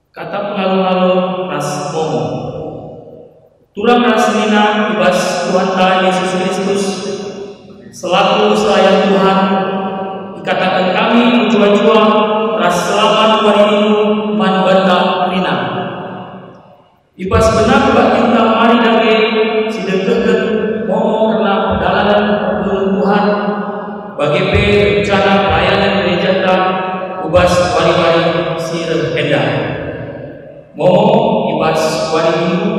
Kata pengalu-alu ras momo. Turang ras nina ibas Tuhan ta Yesus Kristus selaku sayang Tuhan dikatakan kami jua-jua ras selamat warinu man banta rina. Ibas benar bak kita mari dage si degegen momo karena perjalanan pertolongan Tuhan bagi rencana pelayanan gereja ta ubas wari-wari si rehenda. Momo ibas wari minggu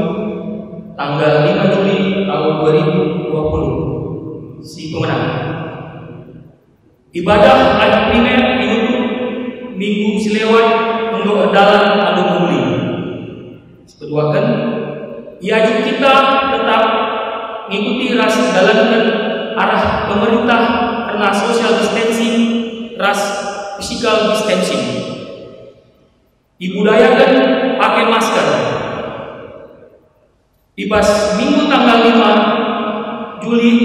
tanggal 5 Juli tahun 2020 si pemenang. Ibadah akhir primer itu minggu silewat untuk dalam adu muli. Kedua kan, iaju kita tetap mengikuti ras jalankan arah pemerintah karena social distancing, ras physical distancing. Dibudayakan pakai masker. Ibas minggu tanggal 5 Juli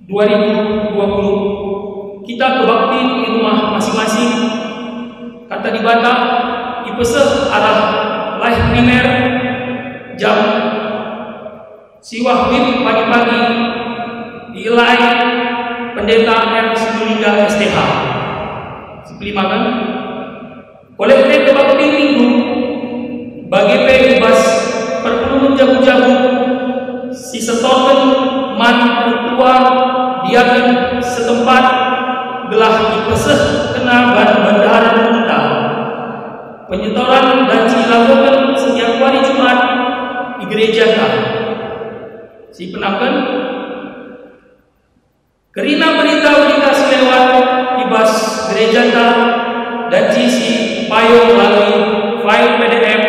2020 kita kebakti di rumah masing-masing. Kata di Batak ipeseh arah live primer jam siwah wib pagi-pagi diilai pendeta R. Sinulinga STH sepelima kan kolektif kebakti minggu bagi ibas perpuluhan jago-jago si setorken man tertua diakan setempat gelah dipeseh kena bandara kita penyetoran dan dilakukan setiap hari Jumat di gereja ta. Si penakan kerina berita selewat ibas gereja ta dan si payung melalui file PDF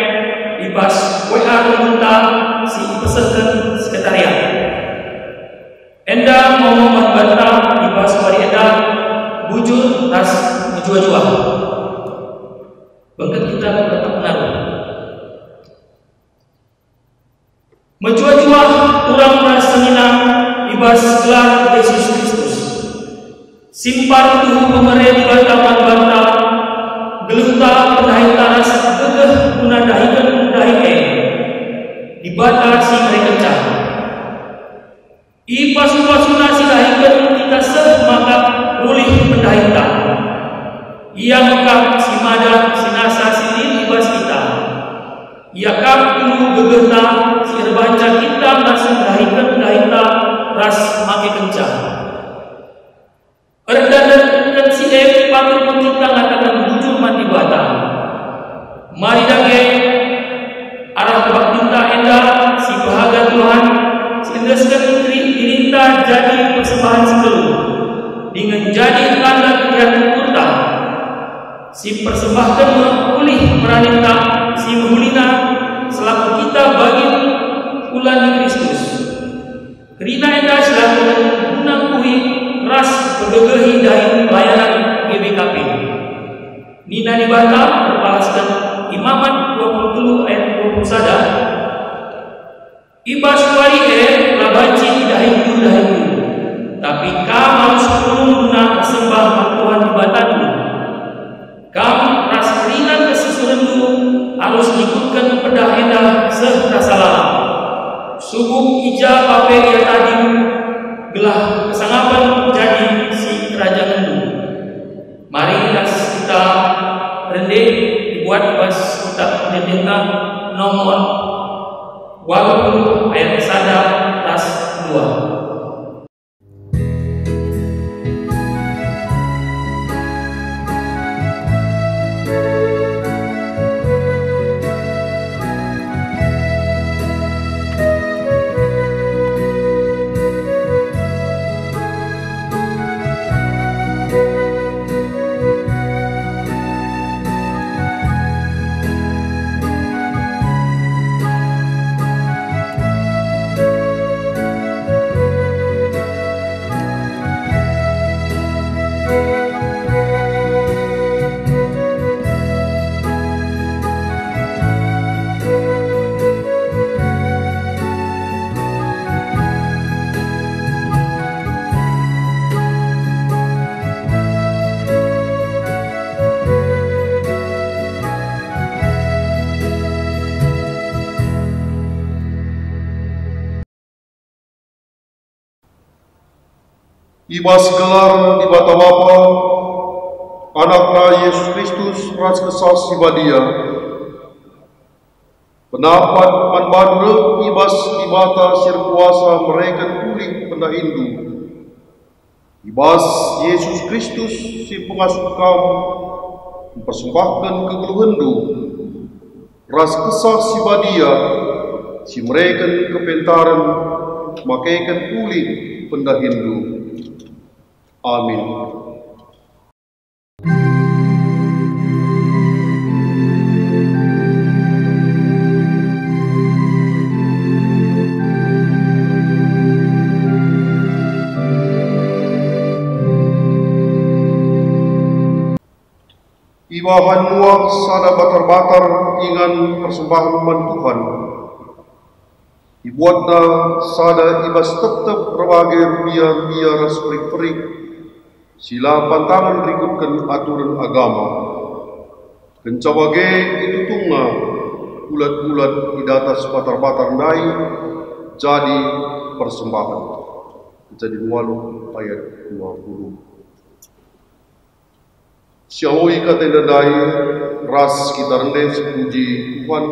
ibas WA rumunta si peserta sekretariat. Enda mau membantah ibas wari enda bujur ras jua-jua. Bangkat kita tetap menaruh. Menjua-jua kurang ras senina ibas gelar Yesus Kristus. Simpar tuh pemerintah di bantah-bantah geluta pendahita ras gegeh munadahikan dahike dibatasi mereka cah. Ipasu-pasuna si dahikan kita semaka rulih pendahita. Ia mekap si mada si nasa si ibas kita. Ia kap dulu gegeta si erbanca kita langsung dahikan dahita ras make kencang. Erdan si patut kita ngatakan bujur mati batang. Mari dage arah kebak kita enda si bahagia Tuhan si endaskan dirinta jadi persembahan seluruh dengan jadi tanda kegiatan kurta si persembahkan memulih meranita si menghulina selaku kita bagi ulan Kristus kerina enda selaku gunang kuih ras bergegehi dari pelayanan GBKP Nina di Batam berpalaskan Imamat 20 ayat 20 sada ibas wari labanci dahiku tapi kamu harus guna sembah Tuhan di batanmu. Kamu ras keringan kesusuranmu harus ikutkan pedah endah serta salah subuh ija pape ya tadi gelah kesangapan jadi si kerajaan itu. Mari kita rendih dibuat pas kita mendengar nomor 20 ayat sada tas 2. Ibas gelar di bata Bapa, Anaknya Yesus Kristus, ras kesah sibadia. Pendapat manbadul ibas di bata sir kuasa mereka pulih penda Hindu. Ibas Yesus Kristus si pengasuh kaum mempersembahkan kegeluhendu. Ras kesah sibadia si mereka kepentaran makaikan pulih penda Hindu. Amin. Ibahan muak sada batar-batar ingan persembahan man Tuhan. Ibuatna sada ibas tetap berbagai biar ras perik-perik. Sila pantangan rikutkan aturan agama. Kencabage itu tunga ulat-ulat di atas batar-batar nai jadi persembahan. Kejadian 8 ayat 20. Syawai kata dai ras kita rendai sepuji Tuhan,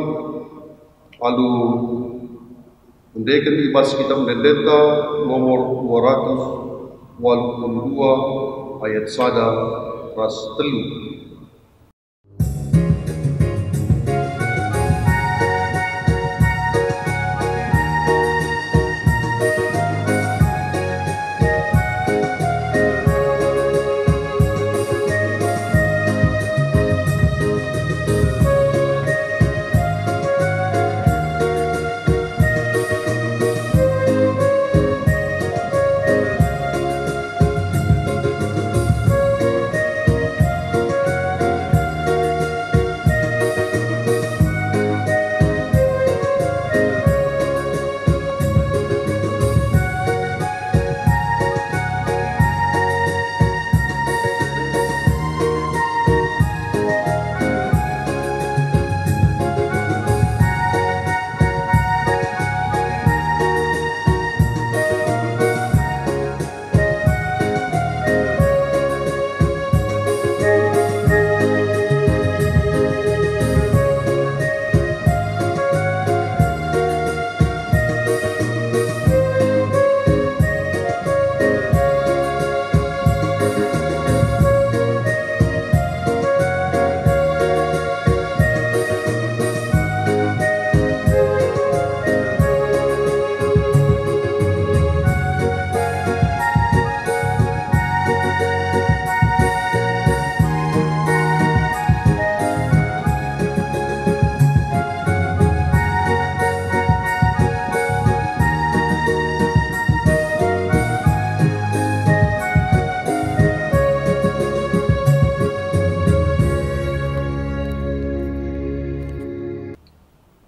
lalu mendekan ibas kita mendendeta nomor 282 ayat sada ras telu.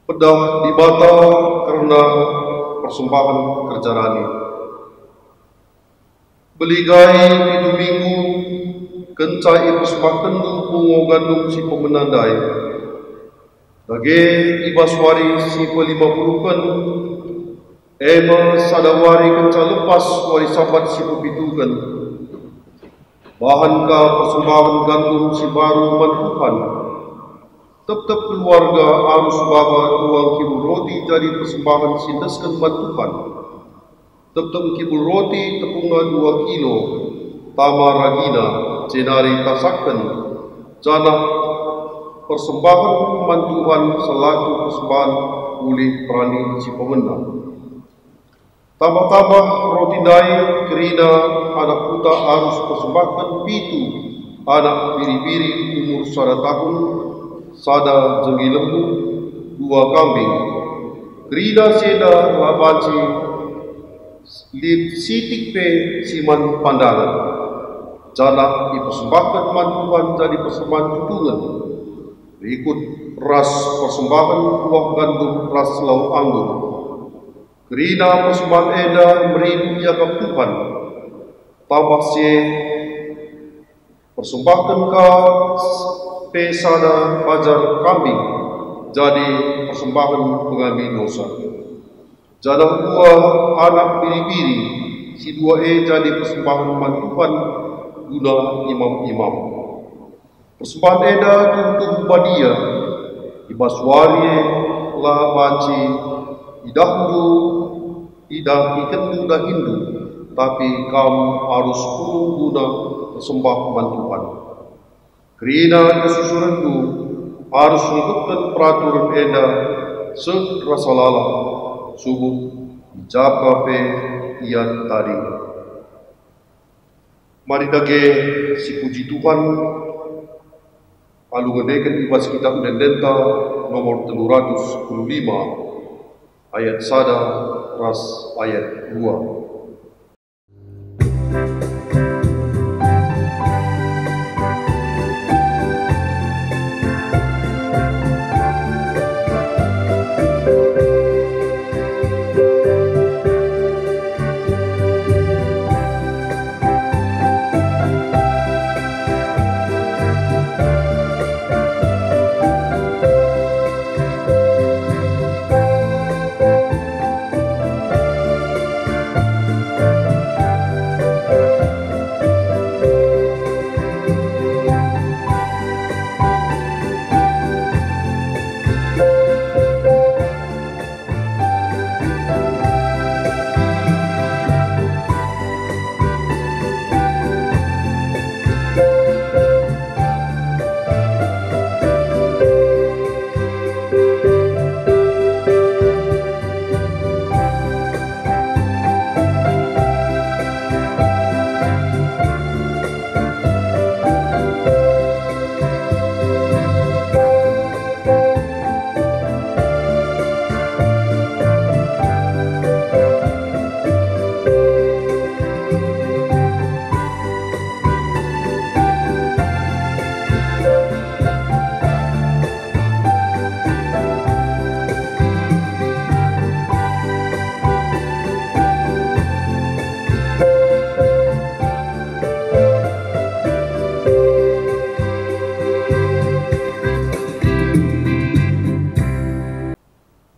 Pedah dibata karena persembahan kerjarani. Beligai pidu minggu kencai persembahkan bungo gandum si pemenandai. Dage ibaswari si pe-50 ema sadawari kenca lepas wari sabat si pepitukan. Bahan ka persembahan gandum si baru mantuhan. Tetap keluarga harus bawa 2 kilo roti jadi persembahan sindaskan bantuan. Tetap kilo roti tepungan 2 kilo. Tama ragina cenari tasakan. Jana persembahan bantuan selaku persembahan oleh perani si pemenang. Tambah-tambah roti dai kerina anak puta harus persembahkan 7 anak biri-biri umur 1 tahun. Sada jenggi lembu 2 kambing. Kerina seda labanci lip sitik pe siman pandangan. Jana dipersembahkan mantuan jadi persembahan tutungan. Berikut ras persembahan buah gandum ras lau anggur. Kerina persembahan eda meribu yakap Tuhan. Tambah se persembahkan ka pesada pajar kambing jadi persembahan pengambil dosa. Jana buah anak biri-biri si 2 jadi persembahan mantupan guna imam-imam. Persembahan eda tuntung badia ibaswarie lah baci idahdu idah ikendu dah hindu, tapi kam harus kurung guna persembah mantupan. Kerina kesusuranku harus mengikutkan peraturan eda serasa subuh dijakape ia tadi. Mari dage si puji Tuhan alu ngedekan ibas kitab Dendenta nomor 315 ayat 1 ras ayat 2.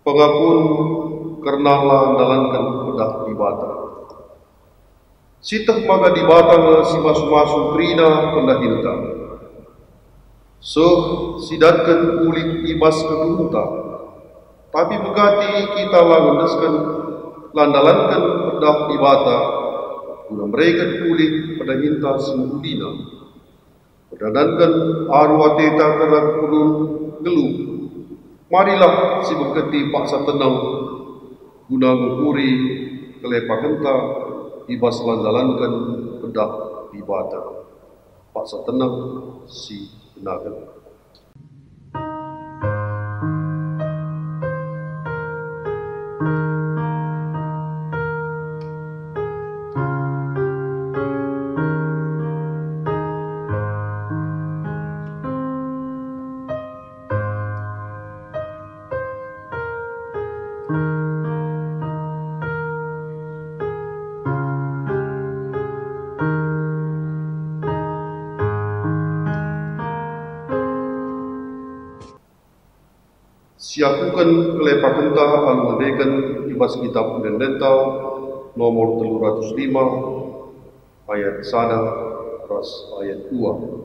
Pengapun kernalah dalankan pedah dibata. Sitah maga dibata si masu-masu krina pendahinta. Sidatkan kulit ibas kedunta. Tapi begati kita langendeskan landalankan pedah dibata. Guna mereka kulit pendahinta semudina. Perdanankan arwateta kerang kurun geluh. Marilah si berketi paksa tenang guna ngukuri kelepakenta ibas landalankan pedah dibata. Paksa tenang si benagan. Siakukan kelepakenta alu ngedekan ibas kitab Dendenta nomor 305 ayat 1 ras ayat 2.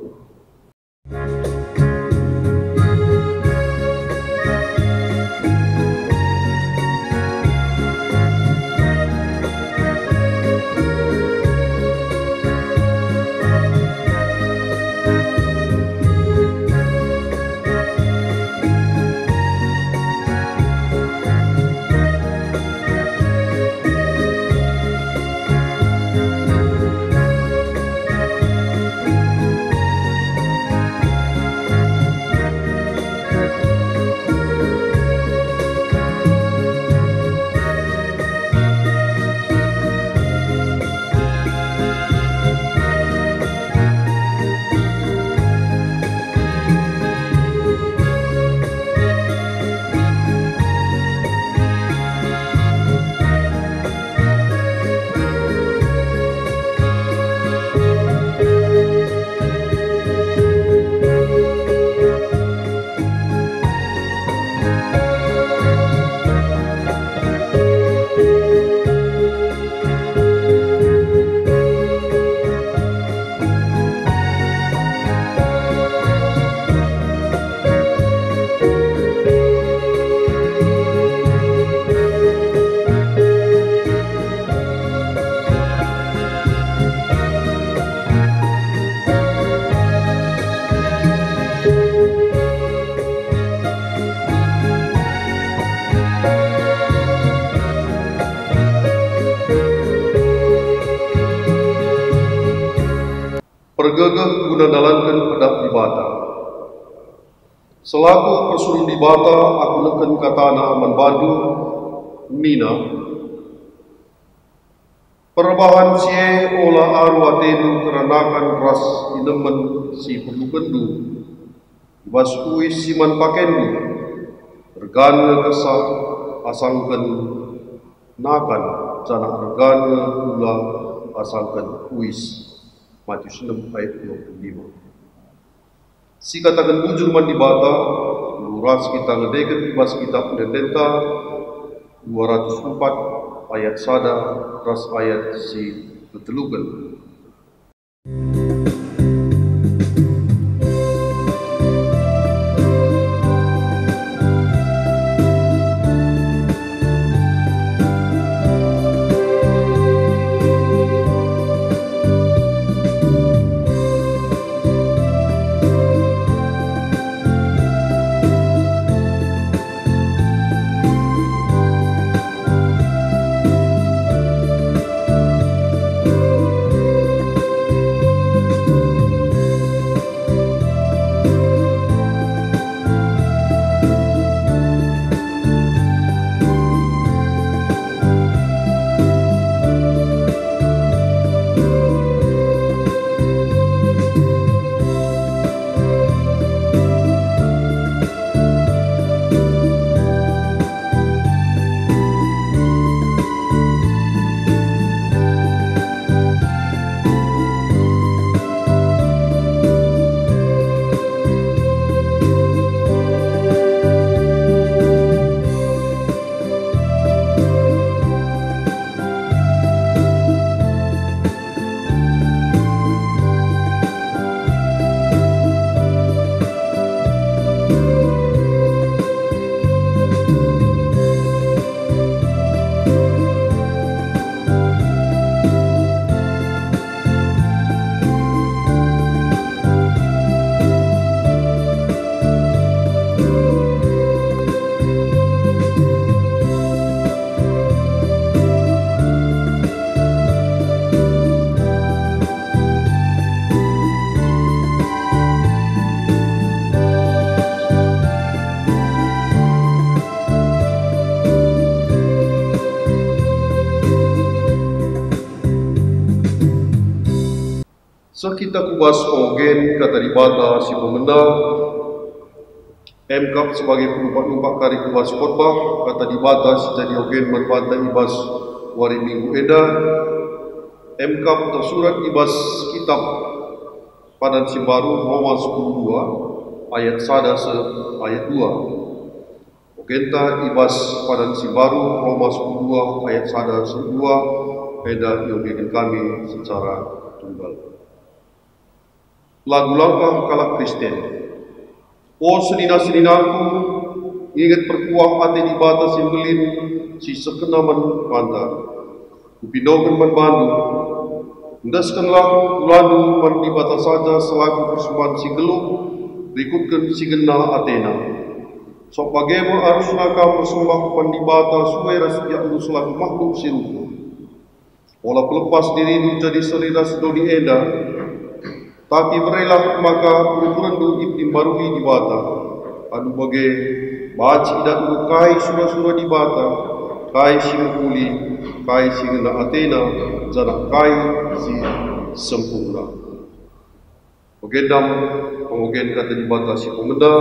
pergegeh guna dalankan pedap di bata. Selaku persulun di bata, aku neken katana membantu Nina. Perbahan sie olah aru atenu keranakan ras inemen si pendu-pendu. Ibas uis siman pakendu. Regana kesah asangkan nakan jana regana pula asangkan uis. Matius 6 ayat 25. Si katakan bujur mandi bata, luras kita ngedegen ibas kitab Pendeta 204 ayat sada ras ayat si ketelukan. Sekita kubas ogen kata di bata si pemenda MKAP sebagai penumpak-numpak kari kubas khotbah kata di bata si jadi ogen berbanta ibas wari minggu eda MKAP tersurat ibas kitab padan si baru Roma 10:2 ayat sada se ayat 2 ogenta ibas padan si baru Roma 10:2 ayat sada se 2 eda diogen kami secara tunggal. Lagu langkah kalak Kristen. O senina-seninaku, ingat perkuah ate di bata simbelin si sekenaman panta. Upinogen man bandu. Undaskanlah ulanu man di bata saja selaku persembahan si geluh, berikutkan si gena Athena. Sok bagema arus naka persembah pan di bata suwe rasuya ulu selaku makhluk si ruku. Olah pelepas diri jadi selera sedoni eda, tapi berelah maka berukuran ibn barui di bata. Anu bagai baci dan kai surah-surah di bata, kai si mukuli, kai si gena Athena, jana kai si sempurna. Bagendam pengogen kata di bata si pemenda,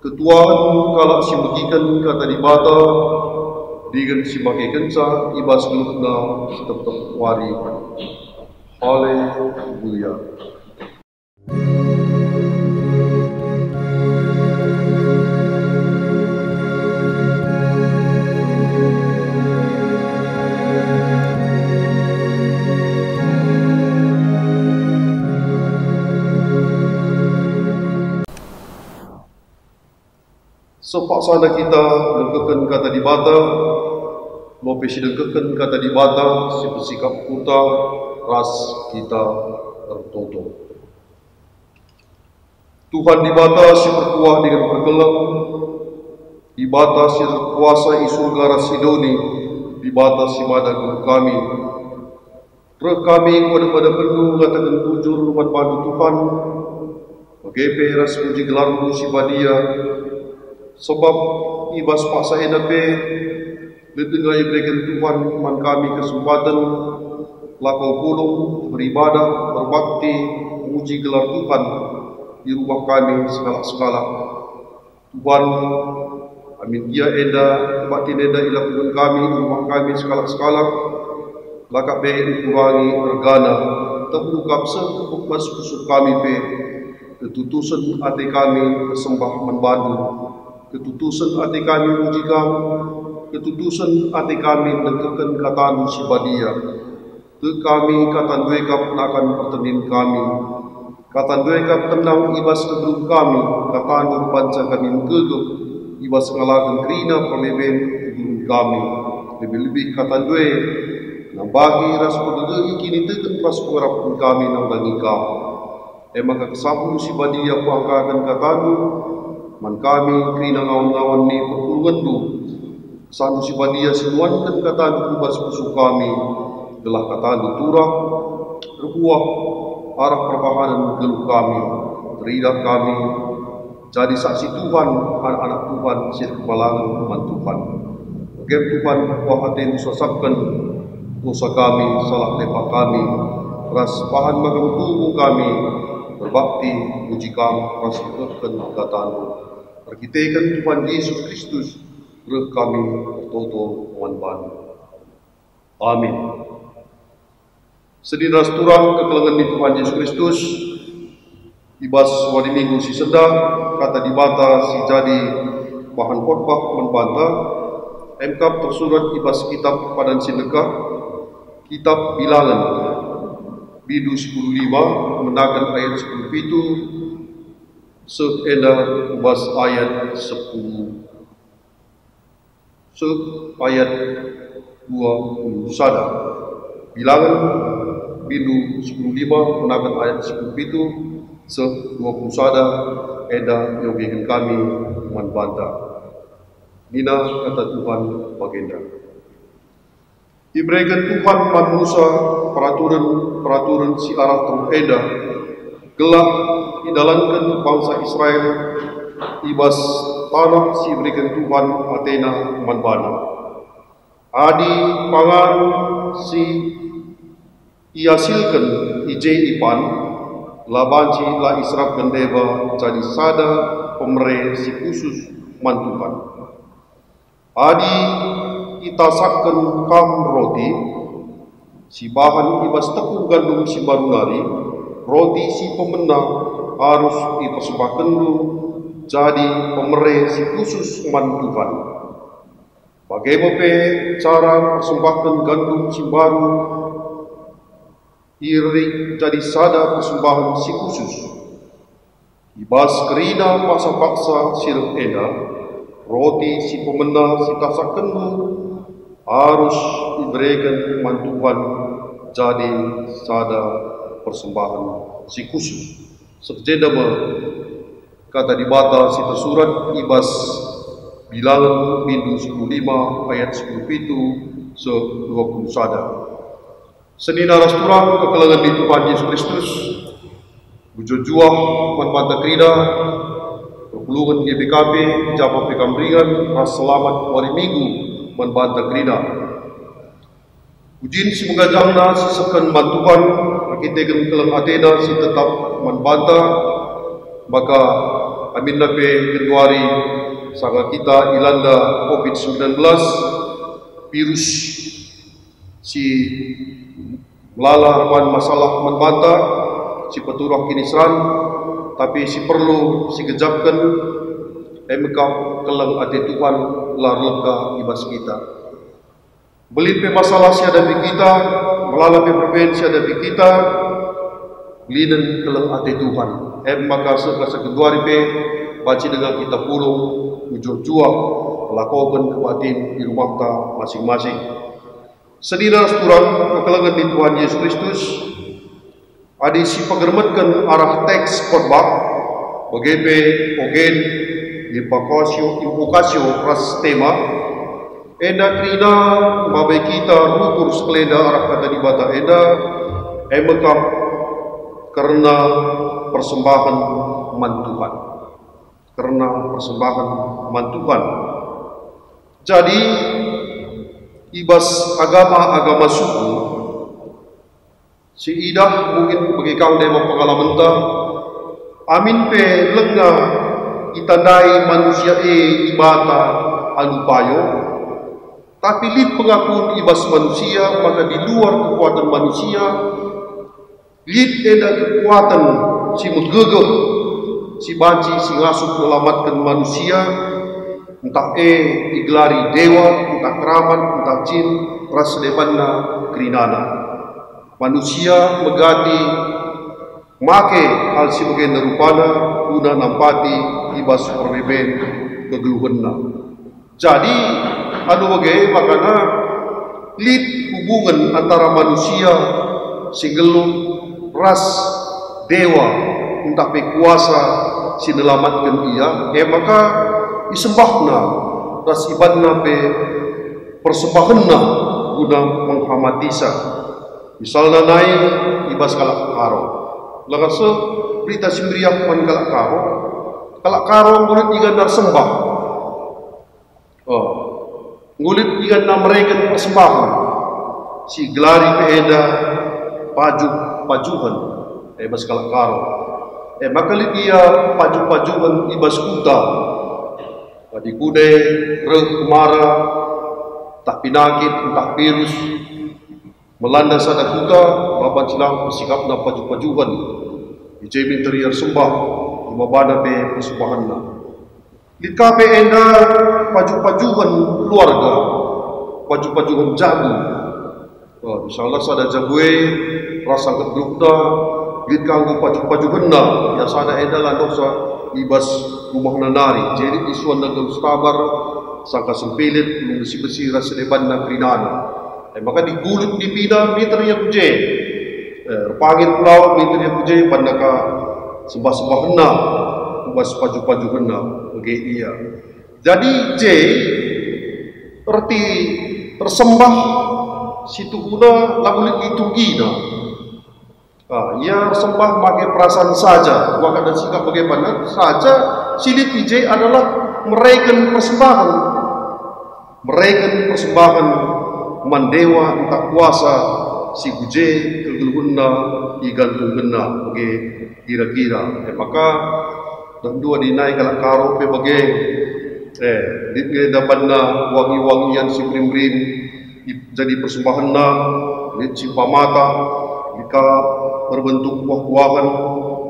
ketua anu kalak si megikan kata di bata, digen si makai kenca ibas gelukna tetap wari. Haleluya. Sepaksana kita dengkekan kata di bata, lope si dengkekan kata di bata, si bersikap kuta, ras kita tertutup. Tuhan di bata si berkuah dengan bergelang, di bata si terkuasa isu gara Sidoni, di bata si mada guru kami. Roh kami pada perlu ngatakan bujur rumah bantu Tuhan, bagai ras puji gelarmu si badia, sebab ibas paksa enape, letengai berikan Tuhan man kami kesempatan, lakau pulung, beribadah, berbakti, memuji gelar Tuhan di rumah kami segala-segala. Tuhan, amin dia enda, batin enda ilakukan kami di rumah kami segala-segala. Lakak be dikurangi regana, terbuka sekupuk mas kusuk kami be, ketutusan hati kami kesembah membantu, ketutusan hati kami muji kamu, ketutusan hati kami menegakkan katamu si badia, ke kami katan duekap akan pertenin kami, katan duekap tenang ibas kedua kami, katan berpanca kami mengegep, ibas ngalakan kerina perleben kedua kami, lebih-lebih katan due, nang bagi ras pegegi kini teken ras pengarap kami nang dangi kau. Maka kesapu si badia pangkakan katanu, man kami kerina ngawan-ngawan ni perpulungan tu. Sanu si badia sinuankan katanu kubas musuh kami, gelah katanu turah, berbuah, arah perbahanan geluh kami, teridak kami, jadi saksi Tuhan, anak-anak Tuhan, sir kebalangan teman Tuhan. Bagi Tuhan, wahati nusasapkan, dosa kami, salah lepak kami, ras bahan magang tubuh kami, berbakti, puji kami, ras ikutkan katamu. Perkitakan Tuhan Yesus Kristus, roh kami bertoto mohon. Amin. Sedih ras turang kekelengan di Tuhan Yesus Kristus, ibas wadi minggu si sedang, kata dibata si jadi bahan khotbah membantah, MK tersurat ibas kitab padan sinegah, Kitab Bilangan Bidu 10.5 menakan ayat 10 itu seenda ubas ayat 10 ayat 20 sada. Bilangan Bidu 10.5 menakan ayat 10 itu 20 sada enda yogikan kami membantah. Nina kata Tuhan bagenda. Diberikan Tuhan manusia peraturan si arah tereda, gelap didalankan bangsa Israel, ibas tanah si berikan Tuhan Athena manbana. Adi pangan si iasilkan ije ipan, labanci la israf gendeba jadi sada pemere si khusus mantukan. Adi itasakkan kam roti, si bahan ibas tepung gandum si barunari, roti si pemenang harus dipersembahkan dulu jadi pemere si khusus mantukan. Bagaimana cara persembahkan gandum si baru iri jadi sada persembahan si khusus. Ibas kerina paksa-paksa sirup eda, roti si pemenang si tasakkan dulu harus diberikan mantuan jadi sada persembahan si khusus. Sejenama kata dibata si tersurat ibas Bilangan Bidu 10.5 ayat 10 itu 20 sada. Senina ras turang kekelangan di Tuhan Yesus Kristus, bujujuah manmata krida, perpulungan GBKP, japa pekamringan, ras selamat hari minggu, manbanta krida. Ujin si mengajangna si sekan bantuan, rakitegan kelang Athena si tetap manbanta, maka amin nape Januari sanga kita ilanda COVID-19, virus si melala rawan masalah manbanta, si peturah kinisran, tapi si perlu si kejapkan, MK kelang ati Tuhan larleka ibas kita. Belit pe masalah si hadapi kita, melala pe perben si hadapi kita, belinan kelang ati Tuhan. Maka sekasa kedua pe baca dengan kita pulung, ujur juang, melakukan kebatin di rumah kita masing-masing. Sedina turang kekelangan di Tuhan Yesus Kristus, ada si pagermetkan arah teks khotbah, bagaimana ogen di invokasio ras tema, Enda krina mabai kita rukur sekeleda arah kata di bata enda emekap karena persembahan mantuhan. Karena persembahan mantuhan. Jadi ibas agama suku si idah mungkin bagi kang dewa pengalaman ta amin pe lenga itandai manusia ibata alupayo tapi lid pengakuan ibas manusia maka di luar kekuatan manusia lid ada kekuatan si menggegeh si banci si ngasuh melamatkan manusia entah iglari dewa entah keramat entah jin ras depanna kerinana manusia megati make hal si bagian rupana guna nampati ibas perbeben kegeluhanna. Jadi anu bagai makana lid hubungan antara manusia si geluh ras dewa entah pe kuasa si nelamatkan ia maka isembahna ras ibadna pe persembahanna guna menghamatisa. Misalnya naik ibas kalak karo. Lagase berita simriak pan kalak karo. Kalak karo ngulit ikan dar sembah. Ngulit ikan na mereka persembahan. Si gelari peeda pajuhan. Ibas kalak karo. Maka dia pajuhan ibas kuda. Di kude reh kemara tak pinakit tak virus melanda sada kuda baban silang bersikap na pajuhan ijai minteriar sembah mabana be persembahanna dikape enda pajuhan keluarga pajuhan jabu insyaallah sada jabue rasa kedukda dikanggo pajuhanna ya sada enda landosa ibas rumah nanari jadi isuan dalam sabar sangka sempilit besi rasa depan na krinana maka digulut di pina meter yang je pangit pulau meter yang je pandaka sembah henna ubas paju henna bagi ia jadi je erti tersembah situ guna lagulit itu gina ia sembah pakai perasaan saja bukan ada sikap bagaimana saja silit ije adalah mereken persembahan mandewa entah kuasa si guje kegeluhunna igantung gena bagi kira-kira maka dan dua dinai kalak karo pe bagi ditge dapanna wangi-wangian si brim-brim jadi persembahanna dit si pamata jika berbentuk buah-buahan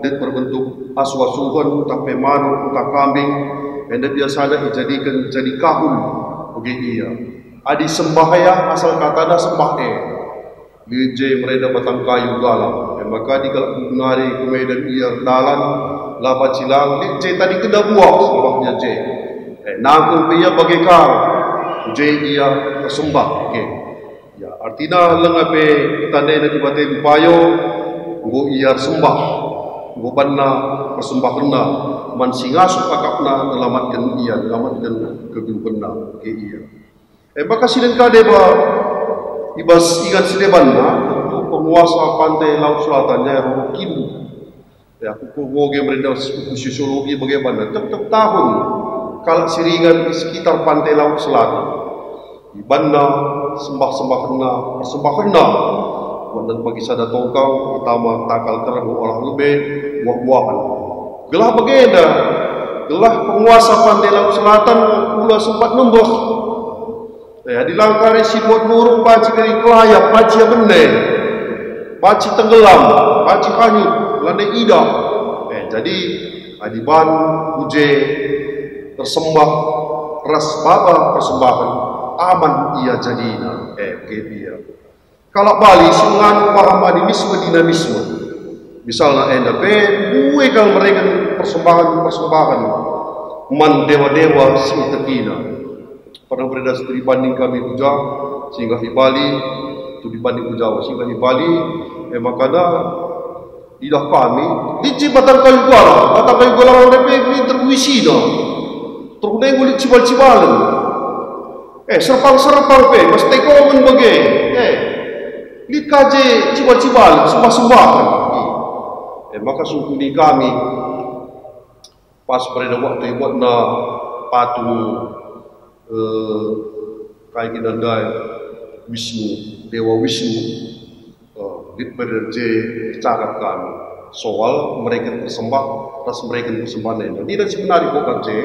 dit berbentuk aswasuhan entah pemanu entah kambing enda biasanya dijadikan jadi kahun bagi ia adi sembahaya asal katana sembah Gije mereda batang kayu galang maka di kalak ngari kemudian ia dalan lapat silang Gije tadi kena buah sembahnya je nangkung dia bagai kau je ia tersembah ya artinya lengape tandai na dibatai lupayo go ia sembah go banna persembahanna man singasu kakapna nelamatkan ia nelamatkan kegelupanna ia maka silen kade ba ibas ikan sidebanna untuk penguasa pantai laut selatan Jairo Kibu ya aku goge merenda sosiologi bagaimana tetap tahun kalau siringan di sekitar pantai laut selatan ibanda sembah-sembahna persembahanna dan bagi sada tongkang utama takal terang orang lebih buah-buahan gelah bageda gelah penguasa pantai laut selatan pula sempat nembah di langkari si buat burung paci dari kelayap paci yang benar paci tenggelam paci hanyut landai idah jadi adiban uje tersembah ras baba persembahan aman ia jadinya dia kalau Bali sungan paham animisme dinamisme misalnya enda buwe kang mereka persembahan man dewa-dewa si tekina pernah beredar studi banding kami puja sehingga di Bali studi banding puja sehingga di Bali makanya idah kami di batang kayu galang DPP terbuisi dah terkena ngulit cibal-cibalan serpang-serpang pe, mas tekongan bagai. Lihat kaje ciba-cibal, sembah-sembahan. Maka suku ni kami pas pada waktu buat na patung kayak kinandai Wisnu, Dewa Wisnu, diperje cakap kami soal mereka bersembah, ras mereka bersembah lain. Tidak sebenarnya bukan je.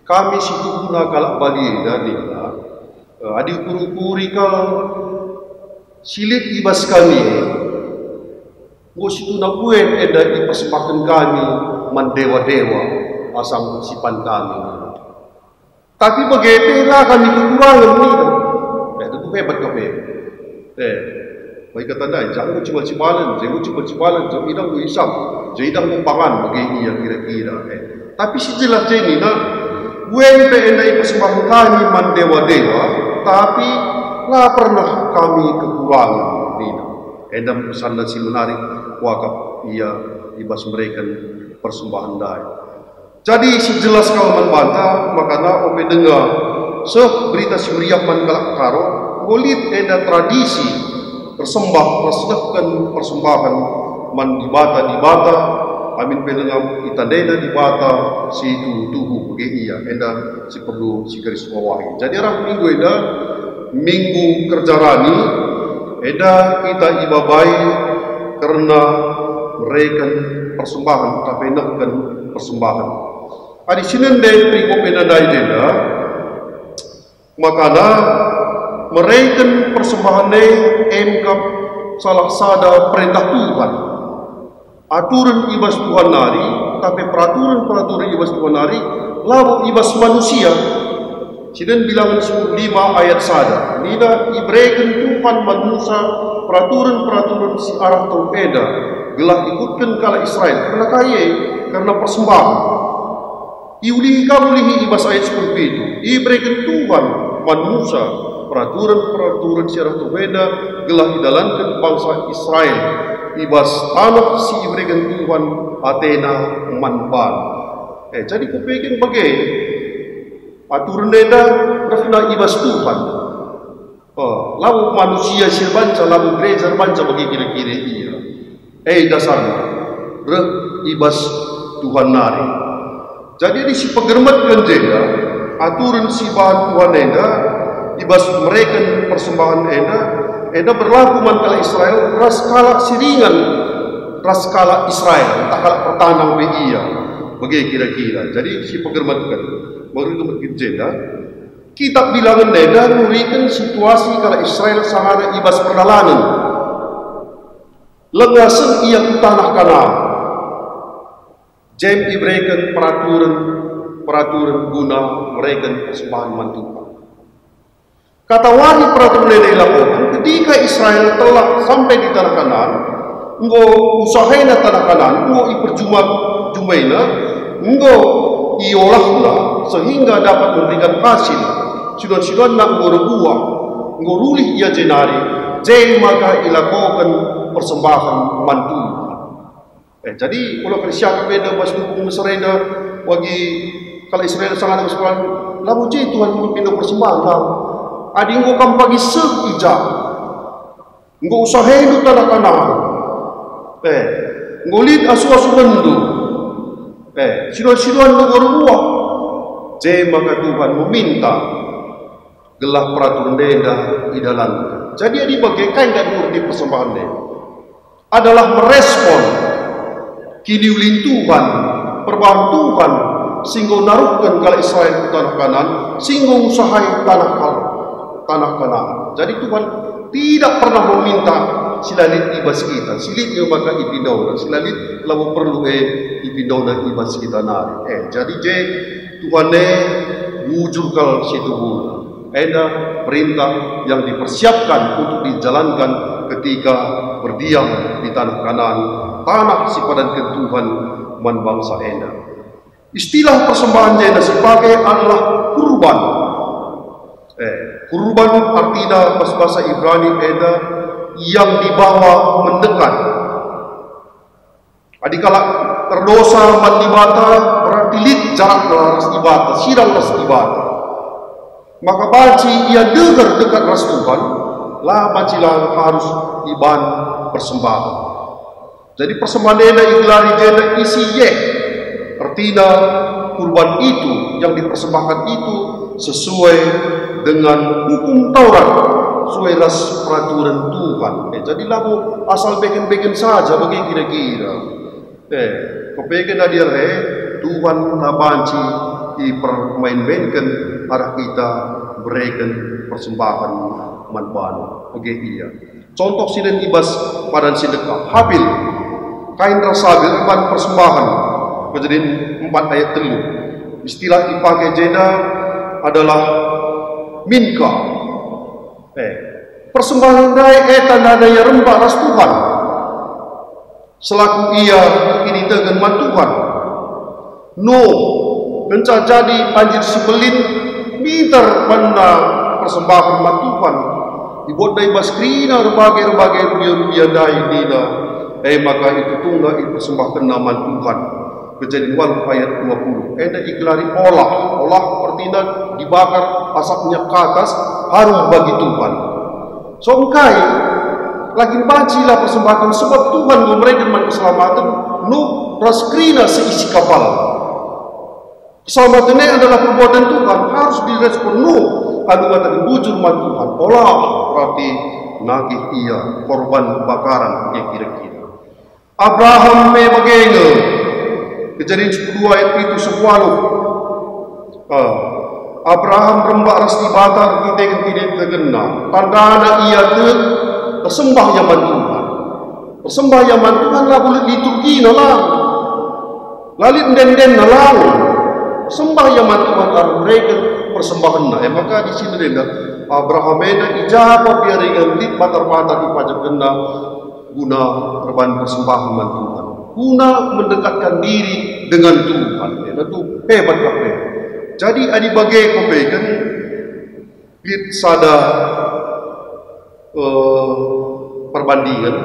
Kami situ guna kalak bali dan nila, adi ukur-ukuri kal silit ibas kami. Bos itu nak buat ada di persembahkan kami mendewa-dewa asam sipan kami. Tapi bagaimana kami kekurangan ni? Itu hebat kami. Baik kata dah, jangan cimal-cimalan, jangan idang isam, idang membangan bagi ia kira-kira. Tapi sejelas ini nak buat ada persembahan kami mendewa-dewa, tapi lah pernah kami kekurangan ni. Edam pesan dan si menarik wakaf ia ibas mereka persembahan dai. Jadi sejelas kalau membantah makana ope dengar berita semeriah man kalak karo golit eda tradisi persembah persembahkan persembahan man dibata amin pelengang itandena dibata si tubuh bagi ia eda si perlu si garis bawahi. Jadi arah minggu eda minggu kerja rani eda kita ibabai karena mereka persembahan tapi nakkan persembahan. Adi sinen deh prikop eda dai deda makana mereka persembahan deh emkap salah sada perintah Tuhan. Aturan ibas Tuhan nari tapi peraturan ibas Tuhan nari lalu ibas manusia. Sinen bilangan 5 ayat sada. Nida ibrekan Tuhan manusia peraturan si arah tau eda gelah ikutkan kala Israel karena persembahan. Iulihi ibas ayat seperti itu. Ibrekan Tuhan manusia peraturan si arah tau eda gelah didalankan bangsa Israel ibas tanah si ibrekan Tuhan Athena manban. Jadi kupikir bagai aturan eda rafna ibas Tuhan. Lalu manusia silbanca, lalu gereja banca bagi kira-kira iya. Dasarnya ibas Tuhan nari. Jadi di si pegermat ganjena aturan si bahan Tuhan eda ibas mereka persembahan eda berlaku man kala Israel ras kala siringan ras kala Israel tak kala pertanang be iya bagi kira-kira. Jadi si pegermat ganjena kitab bilangan eda memberikan situasi kala Israel sangat ibas perjalanan lengasan ia ke tanah Kanaan. Jem ibrekan peraturan guna mereka persembahan mantupan. Kata wali peraturan eda dilakukan ketika Israel telah sampai di tanah Kanaan, ngo usahaina tanah Kanaan, ngo iperjumaina, ngo iolahlah sehingga dapat memberikan hasil. Sudah nak ngorbuah, ngorulih ia jenari, maka ilakukan persembahan mantu. Jadi kalau kerja beda pas dukung Israel bagi kalau Israel sangat bersembahan, lalu Tuhan pindah persembahan. Adi ngo kam pagi seija, ngo usahain itu tanah Kanaan. Ngolit asu-asu bendu. Siluan ngorbuah. Maka Tuhan meminta gelah peraturan denda didalankan. Jadi dia bagaikan dan di persembahan dia adalah merespon kiniulin Tuhan, perbahan Tuhan, sehingga naruhkan kala Israel ke tanah Kanaan, sehingga usahai tanah Kanaan. Jadi Tuhan tidak pernah meminta silalit ibas kita, silitnya maka ipindauna, silalit lalu perlu ipindauna ibas kita nari. Jadi Tuhan wujudkan situ ada perintah yang dipersiapkan untuk dijalankan ketika berdiam di tanah Kanaan, tanah sipadankan Tuhan man bangsa enda. Istilah persembahan enda sebagai adalah kurban. Kurban artinya bahasa Ibrani enda yang dibawa mendekat. Adikala terdosa man dibata berarti lit jarak ras ibata, sidang ras ibata. Maka banci ia dengar dekat ras Tuhan, lah bancilah harus iban persembahan. Jadi persembahan dena igelari jena isi ye. Artinya kurban itu yang dipersembahkan itu sesuai dengan hukum Taurat, sesuai ras peraturan Tuhan. Jadi lagu asal bikin-bikin saja bagi kira-kira. Kepengen hadir Tuhan tabanci dipermain-mainkan arah kita berikan persembahan manfaat bagi ia. Contoh siden ibas padan sedekah Habil kain rasabil iban persembahan kejadian 4 ayat 3. Istilah dipakai jeda adalah minka. Persembahan daya tanda daya rembak ras Tuhan. Selaku ia kini dengan man Tuhan. No, kenca jadi banjir sebelin meter panda persembahan man Tuhan. Dibuat dari baskrina berbagai rupiah dai dina. Maka itu tunggal itu persembahkan nama Tuhan. Kejadian 1 ayat 20. Eda iklari olah artinya dibakar asapnya ke atas harum bagi Tuhan. Songkai lagi bacilah persembahan sebab Tuhan memberikan keselamatan nu raskrina seisi kapal. Keselamatan ini adalah perbuatan Tuhan, harus direspon nu anu kata bujur man Tuhan. Olah berarti nagih ia korban bakaran yang kira-kira. Abraham me bagenge. Kejadian 10 ayat itu 10. Abraham rembak ras ibadah kita tidak terkena. Tandana ia bersembah yaman Tuhan. Bersembah yaman Tuhan lah boleh liturgi nalang. Lalit den nalang. Sembah yaman Tuhan harus mereka persembahan. Maka di sini dia Abraham ena ijabah biar dengan lit batar-batar dipajak kena guna perban persembahan Tuhan. Guna mendekatkan diri dengan Tuhan. Itu hebat kabeh. Jadi adi bagai kebaikan lit sada perbandingan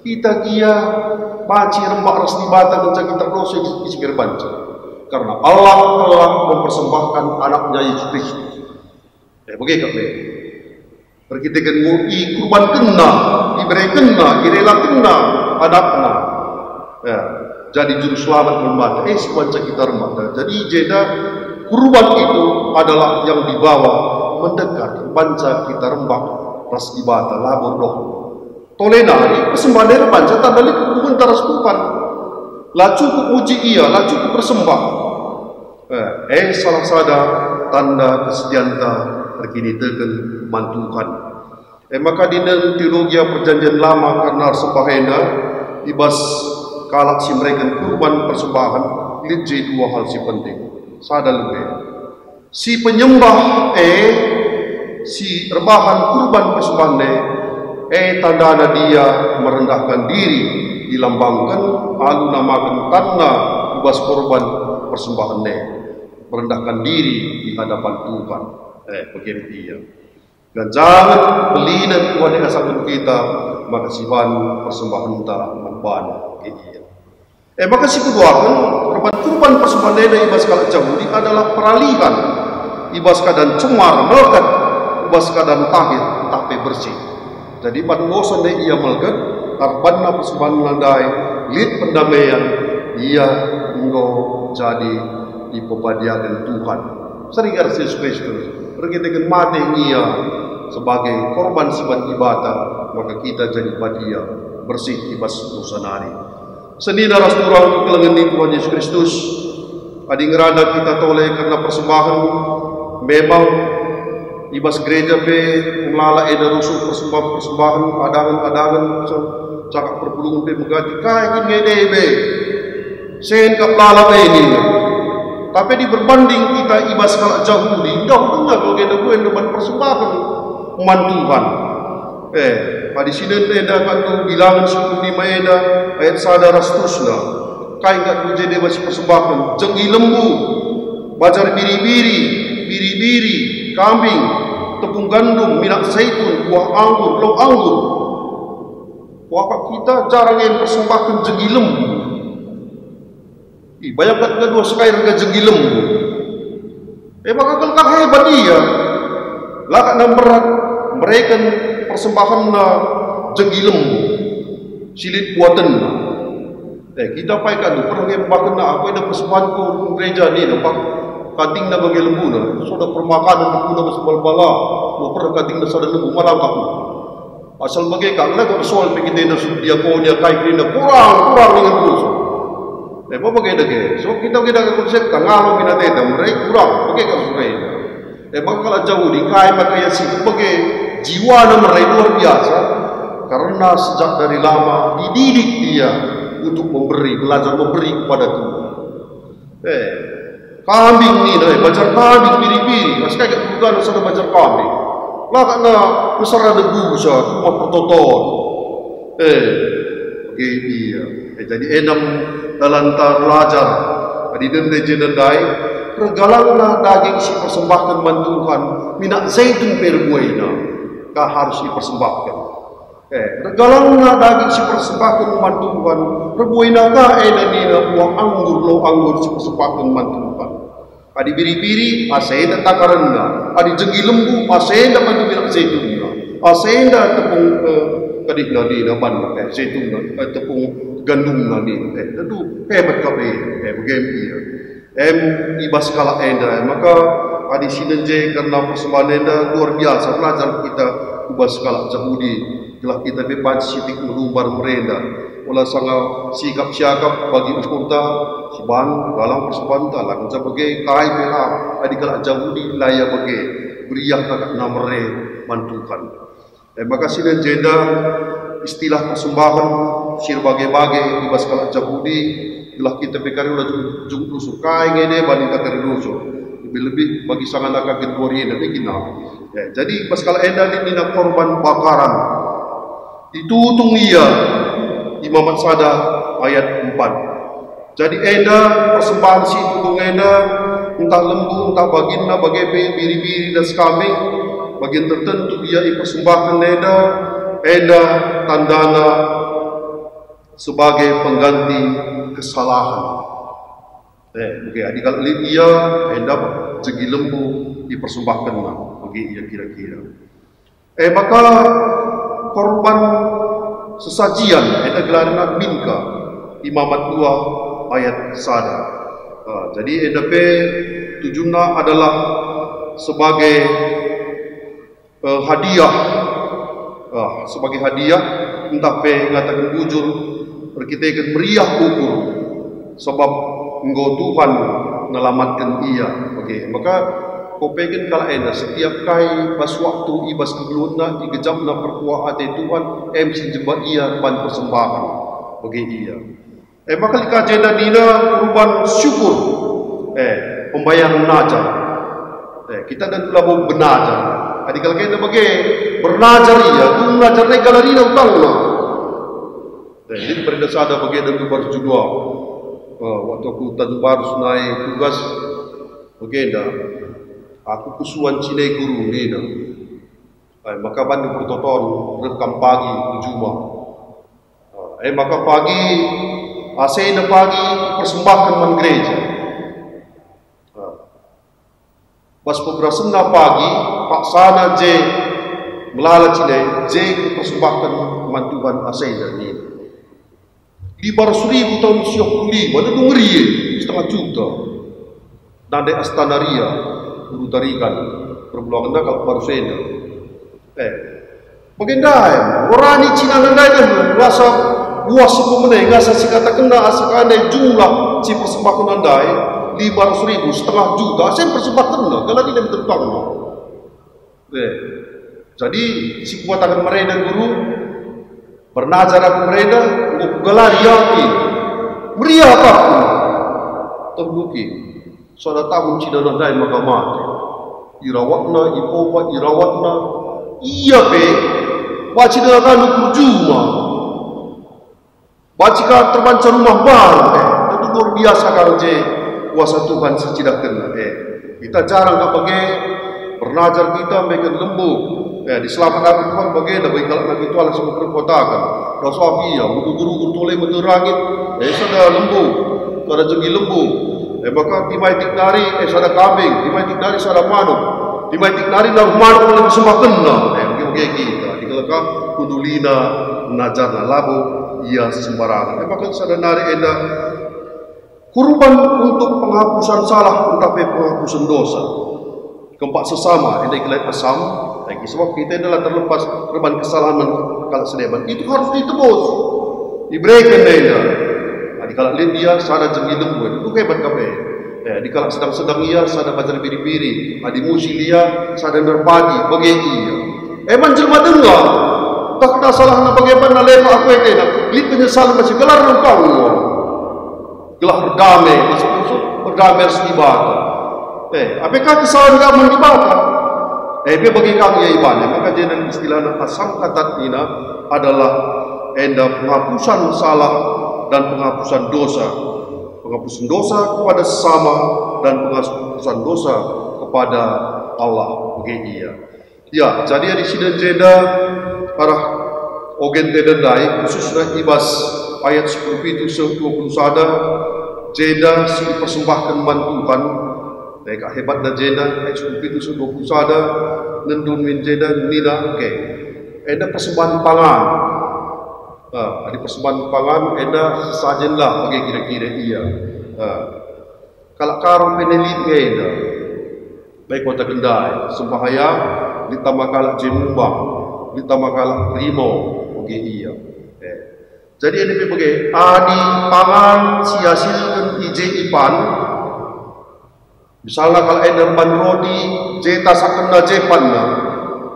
kita dia baci rembak ras dibata dan kita dosa di sikir banca. Karena Allah telah mempersembahkan anaknya Yesus Kristus. Bagai kabeh. Perkitakan ngui kurban kena, diberi kena, direla kena, adakna. Jadi juru selamat membaca. Sebanca kita remata. Jadi jeda kurban itu adalah yang dibawa mendekat banca kita rembak ras ibadah labor doh. Tolenari persembahan dari banca tandali hubungan taras Tuhan. Lah cukup uji ia, lah cukup bersembah. Salah sada tanda kesedianta terkini tegen mantukan. Maka di teologi perjanjian lama karena sembahena ibas kalak si mereka kurban persembahan lidji 2 hal si penting. Sada lebih. Si penyembah si rebahan kurban persembahan tanda dia merendahkan diri dilambangkan alu namakan tanda ibas korban persembahan merendahkan diri di hadapan Tuhan. Begini dia. Dan jangan belinan Tuhan yang asalkan kita maka siban persembahan ta manfaat dia. Maka si kedua kurban persembahan dari ibas kala jahudi adalah peralihan ibas keadaan cemar melekat ibas keadaan tahir tapi bersih. Jadi pada dosa ia melekat arbanna persembahan landai lid pendamaian ia engkau jadi dipepadiakan Tuhan. Sering Yesus Kristus pergi dengan mati ia sebagai korban siban ibadah maka kita jadi badia bersih ibas dosa nari. Senina ras turang kelengan Tuhan Yesus Kristus adi ngerada kita toleh karena persembahan memang ibas gereja be melala eda rusuh persembahan adangan cakap perpulungan be megati kain ngede be sen kaplala be ini. Tapi di berbanding kita ibas kalak jauh dengar kalau kita gue depan persembahan man Tuhan. Pada sini eda kan bilangan 15 eda ayat sadar seterusnya. Kain kat jadi masih persembahan jenggi lembu, bajar biri-biri, kambing, tepung gandum, minyak zaitun, buah anggur, log anggur. Wah kita jarang yang persembahkan jenggi lembu. Bayangkan kedua sekali harga jenggi lembu. Maka kelkah hebat dia. Lakat na mereka persembahan na jenggi lembu, silit buatan na. Kita pakai tu pernah yang bahkan na aku ada persembahan ku gereja ni dapat kating na bagi lembu na. Sudah permakanan lembu na bersebal-bala, mau pernah kating na sudah lembu malam aku. Asal bagi kak, nak kau soal pergi dia dia kai kena kurang dengan bus. Apa bagi dia? So kita konsep tangalo kita teta mereka kurang, bagi kau surai. Kalau jauh di kai pakai yang situ bagi jiwa na mereka luar biasa. Karena sejak dari lama dididik dia untuk belajar memberi kepada Tuhan. Kambing ni bajar kambing biri-biri, mas kayak bukan sudah bajar kambing. Lah karena besar ada busa, cuma pertoton. Dia. Jadi enam dalantar belajar. Di dende jenendai, regalanglah daging si persembahkan mantuhan, minat zaitun perbuena, kah harus dipersembahkan. Regalanglah daging si persembahkan mantuhan, perbuena kah nina buah anggur lo anggur si persembahkan mantuhan. Adi biri-biri, asenda takaranna. Adi jenggi lembu, asenda bantu minyak zaitunna. Asenda tepung kadikna di naban zaitunna, tepung gandumna di. Tentu hebat kabe, bagaimana? Ibas kala enda, maka adi sinenje karena persembahan enda luar biasa. Pelajar kita ibas kala Yahudi, telah kita bebas sitik melumbar merenda. Olah sangat sikap siakap bagi ukurta siban dalam persembahan talang sebagai kai pela adi kala Yahudi laya bagi beriak kakak namre mantukan. Maka sini jeda istilah persembahan sir bagai-bagai ibas kala Yahudi telah kita bekari ulah jung rusuk kai ngene banding kakari rusuk lebih bagi sangat nak kategori ini begina. Jadi ibas kala enda ini nak korban bakaran ditutung ia Imamat Sada ayat 4. Jadi enda persembahan si tutung enda entah lembu entah baginna bagai biri-biri dan sekambing bagian tertentu ia dipersembahkan enda tandana sebagai pengganti kesalahan. Adik kalau ia enda jegi lembu dipersembahkan bagi ia kira-kira. Maka korban sesajian ada gelaran minka Imamat 2 ayat sada. Jadi EDP tujuannya adalah sebagai hadiah, entah pe ngatakan bujur berkitakan meriah ukur sebab engkau Tuhan menyelamatkan ia. Maka kau pengen kalau ena setiap kai pas waktu ibas kegelutna digejamna perkuah hati Tuhan MC jembat ia ban persembahan bagi ia. Maka dikajena dina kurban syukur pembayaran najar. Kita dan labu benajar. Adi kalau kena bagi bernajar ia tu najar ni galarina utangna. Jadi pada sada bagi dan baru juga waktu aku baru sunai tugas bagenda aku kusuan Cina guru ni na. Maka bantu pertoton rekam pagi juma. Maka pagi asena pagi persembahkan man gereja. Pas pebrasena pagi paksana je melala Cina je persembahkan man Tuhan asena ni. Di baru 1000 tahun siok kuli mana ngeri setengah juta. Nade Astanaria guru tarikan perbulangan kalau baru sena. Baginda orang ni Cina nandai kan rasa buah sepemene ngasa si kata kena asakane jumlah si persembahkan nandai 500.000 setengah juta sen persembahkan na kalau tidak tentang. Jadi si kuatakan mereka guru bernajar aku mereka untuk gelar yakin meriah apa terbukti sudah tahun Cina nandai maka mati irawatna irawatna iya pe baca dengan berjuma baca terbancar rumah baru itu luar biasa kerja kuasa Tuhan secidak kena kita jarang tak pakai bernajar kita mereka lembu diselamatkan Tuhan bagaimana bagi kalau nak itu langsung berkotakan Rasulullah ya guru-guru toleh menerangin sudah lembu sudah jenggi lembu maka timai tiknari sada kambing timai tiknari sada manuk di maitik nari na humano ko lang semakin na oke kita di kalaka kudulina najar na labo ia sembarangan maka sadanari enda kurban untuk penghapusan salah tetapi penghapusan dosa keempat sesama enda ikhlas asam lagi sebab kita adalah terlepas korban kesalahan kalau sedeban itu harus ditebus diberikan enda di kalau dia sada jengi lembu itu hebat kape di kalau sedang ia sada baca biri-biri di musim dia sada berpagi bagi ia jelma dengar tak ada salah na bagaimana lepa aku kena lit penyesalan masih gelar rempang gelar damai masih berdamai sibata apakah kesalahan kamu dibata bagi kamu ya ibadah maka jeneng istilahnya asam katat ina adalah enda penghapusan salah dan penghapusan dosa kepada sesama dan penghapusan dosa kepada Allah bagi ia ya jadi di sini jeda para ogen tedendai khususnya ibas ayat 10 itu 20 sada jeda si dipersembahkan mantukan mereka hebat dan jeda ayat 10 itu 20 sada nendun min jeda nida oke ada persembahan pangan ada persembahan pangan ada sajenlah bagi kira-kira ia kalau karung penelit ada baik kota kendai sembahaya ditambah kalak jemumbang ditambah kalak rimau bagi ia jadi ini bagi adi pangan siasilkan ije ipan misalnya kalau ada ban roti jeta sakena jepan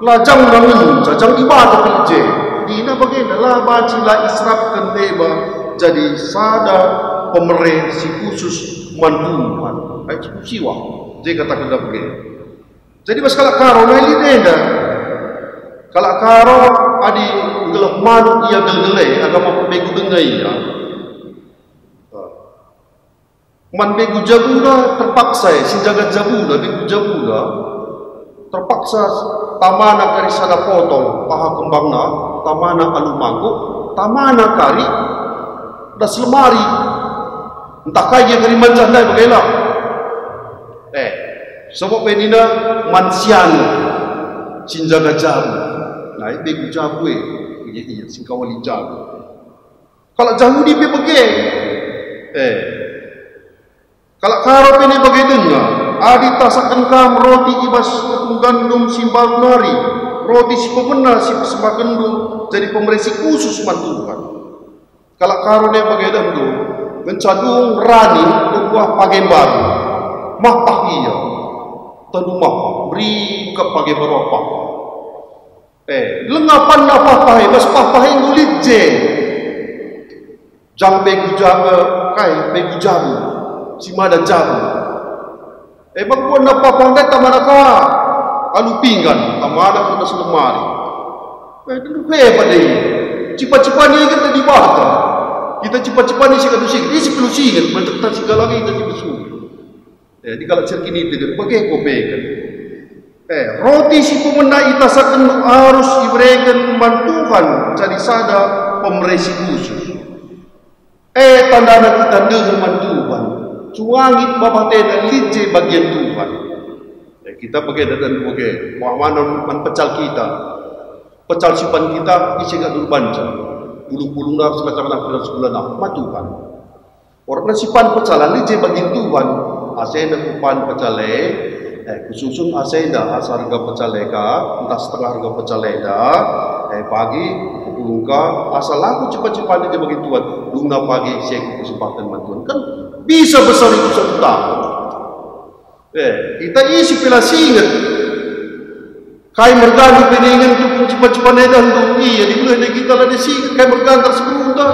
lajang nangun jajang ibadah ije dina bagaimana lah bacila israf kenteba jadi sada pemerintah si khusus mantuan ayat siwa jadi katakan dah begini jadi pas kalau karo lain eda kalau karo adi gelap malu ia gelgelai agama pembegu dengai ya man begu jabula terpaksa si jagat jabula begu jabula terpaksa tamana kari sada potong paha kembangna tamana alu mangkuk tamana kari dah selemari entah kaya kari manjandai bagaimana sebab penina mansian sinjaga jabu nah itu begu jabu iya singkawali jabu kalau jabu di bege kalau karo peni bege dengar adi tasakan kam roti ibas tepung gandum simbaru nari roti si pemena si persembahkan du jadi pemerisi khusus mantukan kalau karo ne bege dendu mencadung rani buah pagembar mapah iya tanu mapah beri ke pagembar apa lengapan apa-apa bas papahin gulit je jang begu jaga kai begu jabu si mada jabu bagbuan apa-apa ndak tamana ka alu pinggan tamana kita selemari dulu hebat deh cepat-cepat ni kita di bata kita cepat-cepat ni sikap usik ni sepuluh singan mencetak segala lagi kita dibesu di kalau cerkini itu bagai kopekan roti si pemena itasakan harus diberikan mantuhan jadi sada pemerisi khusus tanda kita dengan mantuhan cuangit bapak tena lije bagian Tuhan kita bagian dan bagian mana menpecal kita pecal simpan kita isi kat dulu banca bulung-bulung nak semacam nak sebulan nak matukan orang nasipan pecalan lije bagian Tuhan asal nak kupan pecale khususun asenda asal harga pecaleka entah setengah harga pecaleda pagi bulungka asal aku cepat-cepat aja bagi Tuhan luna pagi saya kesempatan mantuan kan bisa besar itu satu tahun kita isi pila singet kai mergani peningan tu cepat-cepat edan tu iya di bulan kita ada singet kai mergantar sebelumnya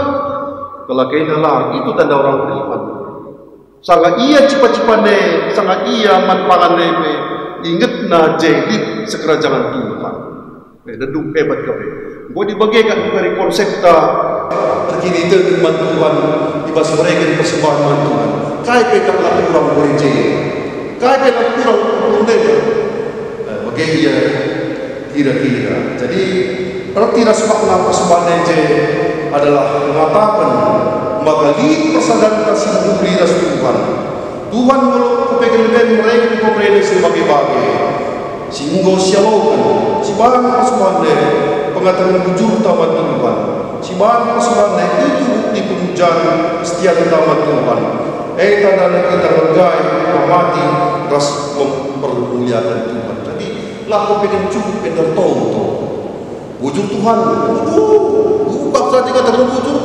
kalau kena lah itu tanda orang beriman sangat iya cepat-cepat ne sangat iya manpangan ne inget na jadi sekerajangan Tuhan deduk hebat kape gua dibagikan dari konsep ta terkini dengan Tuhan dibas mereka di persembahan Tuhan kai pe kapal kurang boleh je kai pe kurang boleh bagi ia kira-kira jadi arti rasmakna persembahan je adalah mengatakan magali persadaran kasih budi Tuhan Tuhan kalau kepegang mereka pemerintah sebagai bagai singgo siamaukan sibahan persembahan pengatakan bujur taman Tuhan sibahan persembahan itu bukti pemujaan setia taman Tuhan tanda kita menggai mati ras mempermuliakan Tuhan. Jadi laku pengen cukup pengen tahu bujur Tuhan buka saja katakan bujur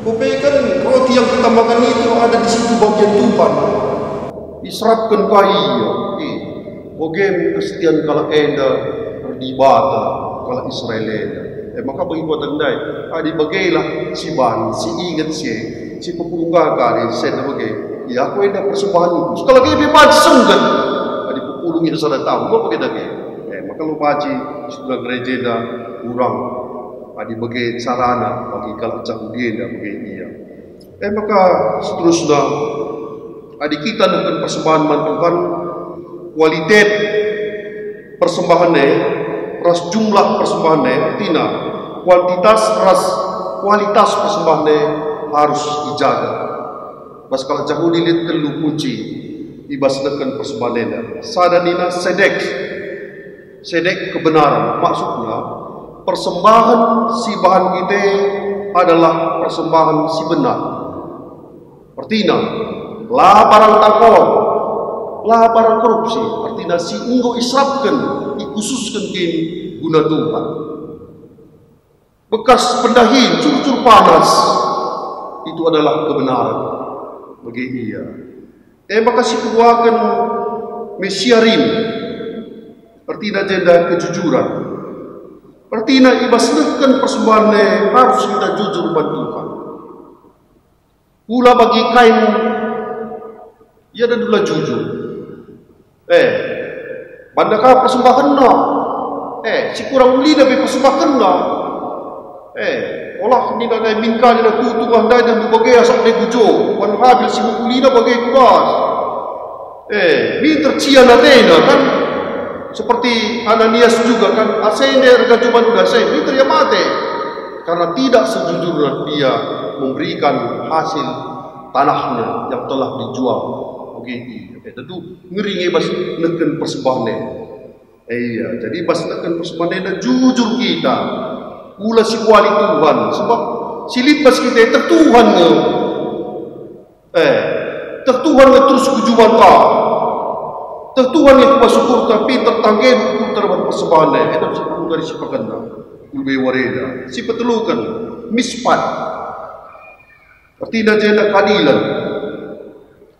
kupekan roti yang kita makan itu ada di situ bagian Tuhan diserapkan bayi bagian kesetiaan kalau enda berdibata kalau Israel maka bagi buat andai ada bagailah si ban si ingat si pepulungga kali saya bagai ya aku enda persembahan itu sekali lagi bebas senggan ada pepulungnya sudah tahu apa begitu maka lu baci sudah gereja dah kurang ada bagai sarana bagi kalau cakap dia dah bagai dia maka seterusnya ada kita dengan persembahan Tuhan kualitas persembahan ras jumlah persembahan tina kuantitas ras kualitas persembahan harus dijaga. Bas kalau jauh dilihat telu kunci ibasnakan persembahan sadanina sedek kebenaran maksudnya persembahan si bahan kita adalah persembahan si benar. Artinya lah barang takon lah barang korupsi artinya si enggo israpkan dikhususkan kini guna Tuhan bekas pendahin curcur panas itu adalah kebenaran bagi dia maka si keluarkan mesyarin artinya jenda kejujuran artinya ibasnakan persembahan harus kita jujur kepada Tuhan pula bagi kain ia ada dua jujur bandakah persembahan si kurang uli dah persembahan olah ni dah minka ni dah tutu andai dan bagai asap ni gujo wan habil si uli dah bagai kuas ni tercian atena kan seperti Ananias juga kan asende harga cuma udah saya ni terjamate karena tidak sejujurnya dia memberikan hasil tanahnya yang telah dijual begitu tentu ngeri bas neken persembahan jadi bas neken persembahan jujur kita pula si kuali Tuhan sebab silip bas kita tertuhan tertuhan terus kujuan ka tertuhan yang bersyukur tapi tertanggen hukum terhadap persembahan itu sebelum dari si paganda ulbe wareda si petelukan mispat artinya jenda keadilan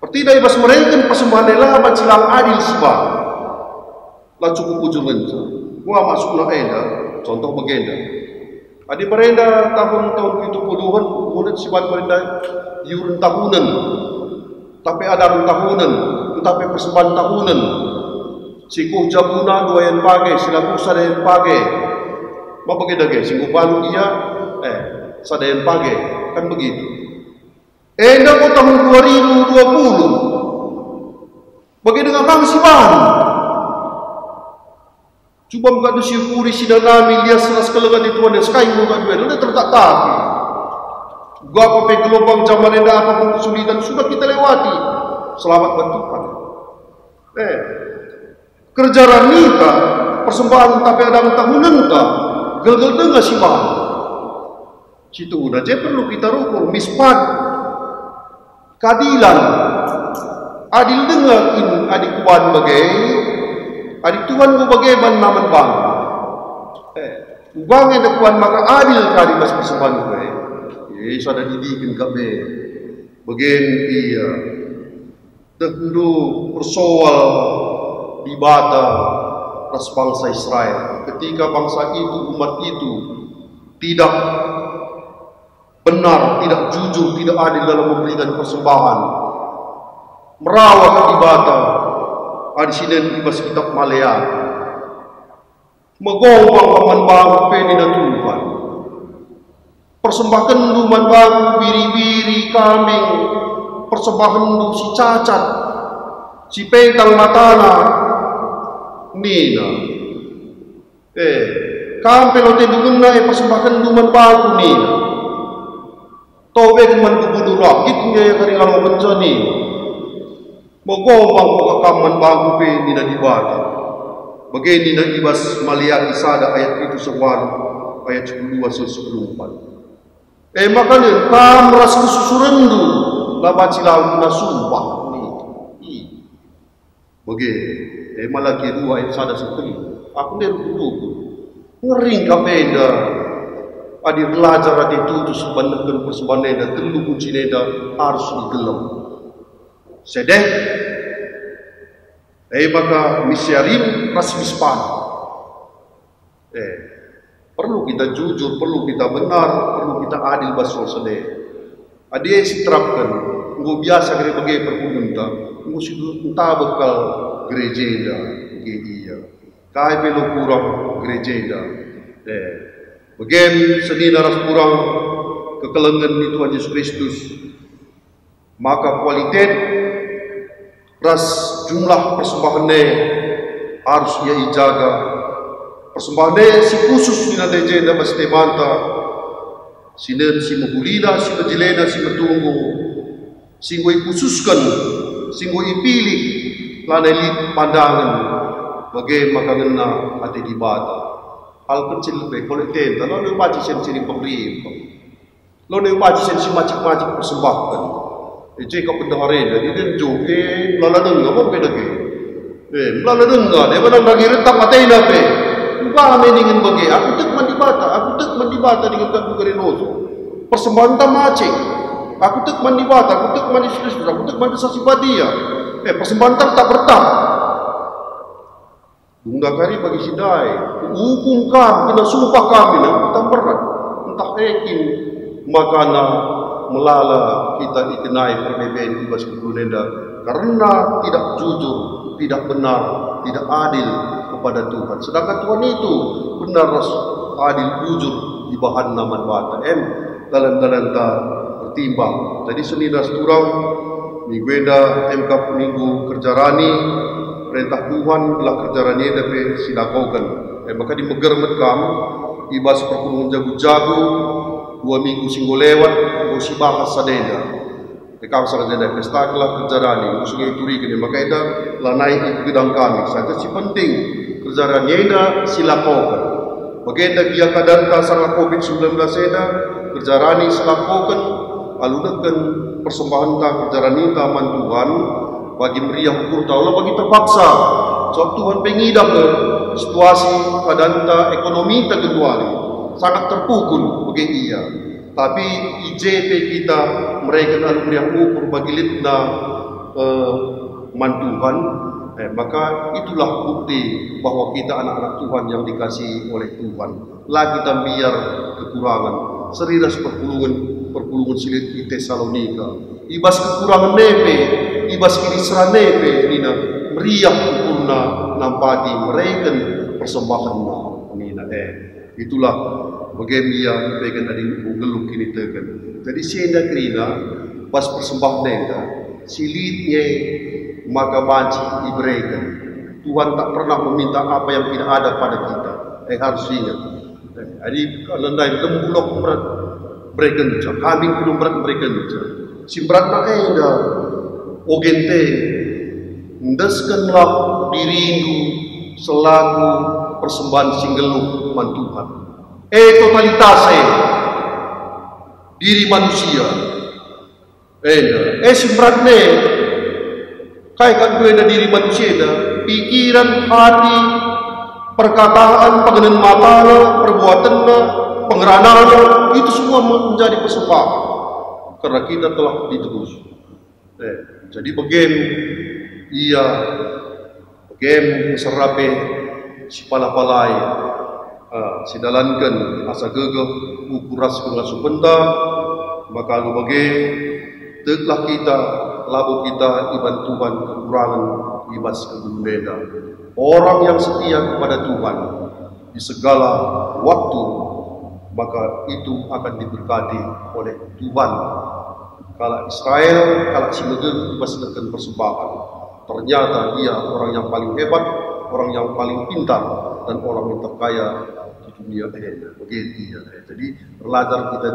artinya ibas mereka persembahan lah silang adil sebab lah cukup ujung lenca gua masuk na contoh bagenda adi merenda tahun-tahun 70-an mulut sibat merenda iuran tahunan tapi ada tahunan tetapi persembahan tahunan sikuh jabuna doyan pagi silaku sadayan pagi apa begitu guys singguh balu dia sadayan pagi kan begitu dah tahun 2020 bagi dengan kang siban cuba mengadu syukuri sidanami lias seras kelengan itu ada sekai muka dua udah tertak-tak gua apa gelombang zaman enda apapun kesulitan sudah kita lewati selamat bantuan kerja ranita persembahan tapi ada tahunan ka gel-gel tengah siban situ udah je perlu kita rukun mispat keadilan adil dengan adik kuan bagai adik Tuhan ku bagai naman bang ubang yang kuan maka adil kali mas persembahan gue sudah didikin kabe bagian iya tentu persoal di bata ras bangsa Israel ketika bangsa itu umat itu tidak benar, tidak jujur, tidak adil dalam memberikan persembahan merawat ibada di sini ibas kitab Malaya megombang paman baru peni dan Tuhan persembahan lu man baru biri-biri kambing persembahan lu si cacat si pentang matana nina kampel ote duguna persembahan lu man baru nina tobek man kubudu rakit ngaya kari ngalo bencani mogombang ko kaman bagu pe ni na dibata Begini na ibas Maliaki sada ayat itu sewan ayat 12 sebelum 4. Makanya kam ras kususurendu labaci lau na sumpah ni. Begini Malaki 2 ayat sada sekali. Aku dari dulu ngering kapenda adir lajar ati tutus bandakan persebaneda telu kuncineda harus digelam. Sedeh maka misyarim ras mispan. Perlu kita jujur, perlu kita benar, perlu kita adil basol sedeh. Adia siterapkan, nggo biasa kare bagai perpunta, nggo sidu entah bekal gereja dia. Kai pelo kurang gereja. Bagian seni naras kurang kekelengan di Tuhan Yesus Kristus. Maka kualitas ras jumlah persembahannya harus ia jaga. Persembahannya si khusus di legenda pasti manta. Sinen si mahulina, si majelena, si matunggu. Singgoi khususkan, singgoi pilih lanai pandangan. Bagai makangena hati di bata. Hal kecil lebih kolektif. Lalu dia baca sini pemerintah. Lalu dia baca sini macam-macam persembahkan. Jika pendengaran dia denjuk, lala dengar apa beda ke? Lala dengar dia menang lagi rentak matai nape? Bukan mendingin bagi. Aku tek mandi bata dengan kaku gerenoso. Persembahan tak macam. Aku tek mandi bata, aku tek mandi Kristus, aku tek mandi sasi badia. Persembahan tak bertang. Dungdakari bagi sidai, hukum kami, kena sumpah kami, kita berat. Entah ekin makana melala kita ikenai perbedaan ibas kebunenda karena tidak jujur, tidak benar, tidak adil kepada Tuhan. Sedangkan Tuhan itu benar, adil, jujur di bahan nama bata. Dalam tak bertimbang. Jadi senidas turang mingguenda minggu kerja rani. Perintah Tuhan belah kerjaannya dapat silakokan. Maka di meger metkam ibas perpuluhan jago-jago 2 minggu singgo lewat si bahas sadeda. Dekam sadeda pesta kelah kerjaannya musuhnya itu rigene maka eda lanai itu gedang kami. Saja si penting kerjaannya eda silakokan. Bagenda dia kadanta sangat COVID-19 eda kerjaannya silakokan aludakan persembahan tak kerjaan taman Tuhan. Bagi meriah ukur Allah bagi terpaksa. Sebab Tuhan pengidam situasi keadaan ekonomi terkecuali sangat terpukul bagi ia. Tapi IJP kita mereka anu meriah ukur bagi litna mantuhan. Maka itulah bukti bahwa kita anak-anak Tuhan yang dikasihi oleh Tuhan. Lagi kita biar kekurangan. Seriras perpulungan silit di Tesalonika. Ibas kekurangan nepe, ibas kirisra nepe, nina meriah ukurna nampati mereka persembahan nina itulah bagaimana pegan tadi geluk kini tegan. Jadi sienda kerina pas persembahan nenda silitnya maka banci diberikan. Tuhan tak pernah meminta apa yang tidak ada pada kita. Harus ingat. Jadi kalau naik lembulok berat mereka nja, kambing belum berat mereka nja. Simberat na eda ogente ndeskanlah dirindu selaku persembahan singgeluk man Tuhan. Totalitase diri manusia. Simberat ne kai kan gue diri manusia pikiran, hati, perkataan, pengenan mata, perbuatan, pengeranaan itu semua menjadi persembahan. Karena kita telah ditebus. Jadi bagian serape si palapalai si dalankan asa gegeh ukuras dengan supenta maka lu bagian telah kita labu kita iban Tuhan kekurangan ibas kebunda. Orang yang setia kepada Tuhan di segala waktu maka itu akan diberkati oleh Tuhan. Kalau Israel, kalau si negeri dibasarkan persembahan, ternyata dia orang yang paling hebat, orang yang paling pintar, dan orang yang terkaya di dunia ini. Begitu ya. Jadi belajar kita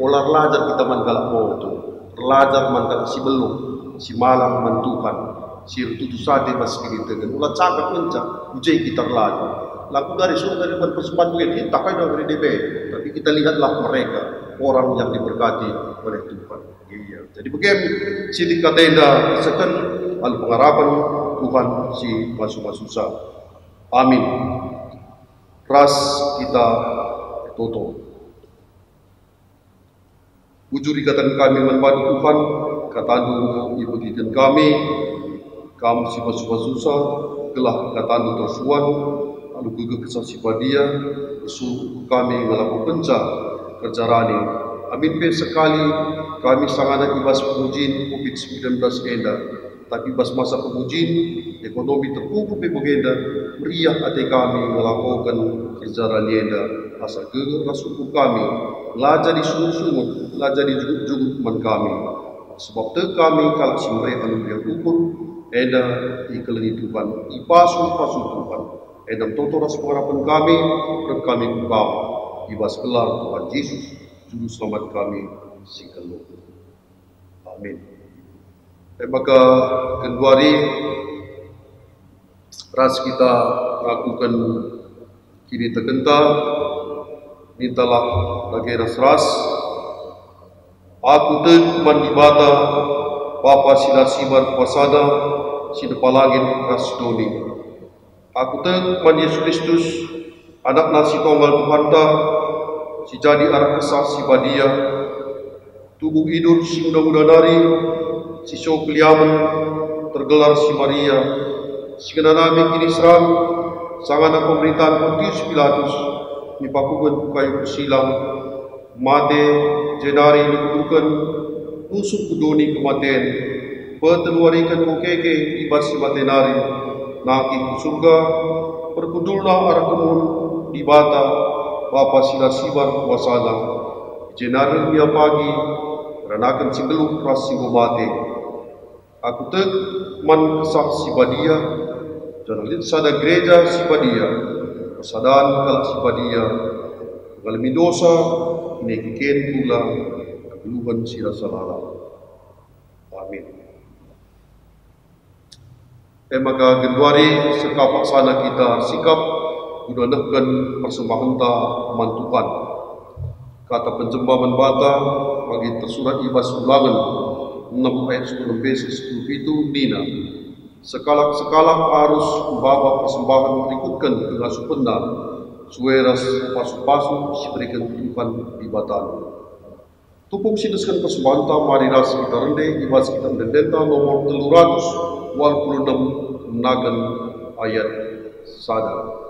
olah belajar kita menggalak moto, belajar menggalak si belum, si malam mentukan, sir tutu sate mas kita dan ulah cakap mencak ujai kita lagi laku dari surga dari persembahan kita tak ada dari DB tapi kita lihatlah mereka orang yang diberkati oleh Tuhan. Iya. Jadi bagaimana sini katenda sekan al pengharapan Tuhan si masuk-masuk. Amin. Ras kita tutup. Ujur ikatan kami membantu Tuhan, katanu ibadikan kami si masuk-masuk telah katanu tersuan, lalu gege kesaksian dia, suruh kami melakukan kerjarani. Amin pe sekali kami sangat ibas pemujin COVID-19 enda, tapi ibas masa pemujin ekonomi terpukul pe begenda meriah hati kami melakukan kerjarani enda. Asa gege rasuku kami lah jadi sungguh-sungguh, lah jadi jugut-jugut man kami. Sebab te kami kalau simpai anugerah ukur, eda ikelani Tuhan, ipasu Tuhan. Edam toto ras pengharapan kami, dan kami bukau, ibas gelar Tuhan Yesus, juru selamat kami, singkelu. Amin. Maka kenduari ras kita lakukan kini tergenta, mintalah lagi ras-ras. Aku ten mandibata Bapa sinar siman kuasada sidepalangin rasdoni. Aku ten man Yesus Kristus anak nasi tunggal Tuhan ta si jadi arah kesah si badia tubuh idul si muda-muda nari si syok liaman tergelar si Maria si kenanami kini seram sang anak pemerintahan Pontius Pilatus nipakukan kayu silang mate jenari dikutukan tusuk kudoni kematian peteluarikan kukeke ibas si matenari naki surga berkudulna arah kemun di bata Bapa sinar sibar kuasana jenari dia pagi ranakan si geluk ras si mate aku tek man kesah si badia janalit sada gereja si badia kesadaan kalau si badia mengalami dosa ini kiken pula keluhan sira salala. Amin. Maka genduari sekapak sana kita sikap gudanakan persembahan ta mantukan. Kata penjembahan bata bagi tersurat ibas ulangan 6 ayat 10 beses 10 itu nina. Sekalak-sekalak harus membawa persembahan berikutkan dengan supenda sueras pasu-pasu diberikan kehidupan di batan. Tupung sideskan persembahan ta mari ras kita rende ibas kita mendenta nomor 326 nagan ayat sada.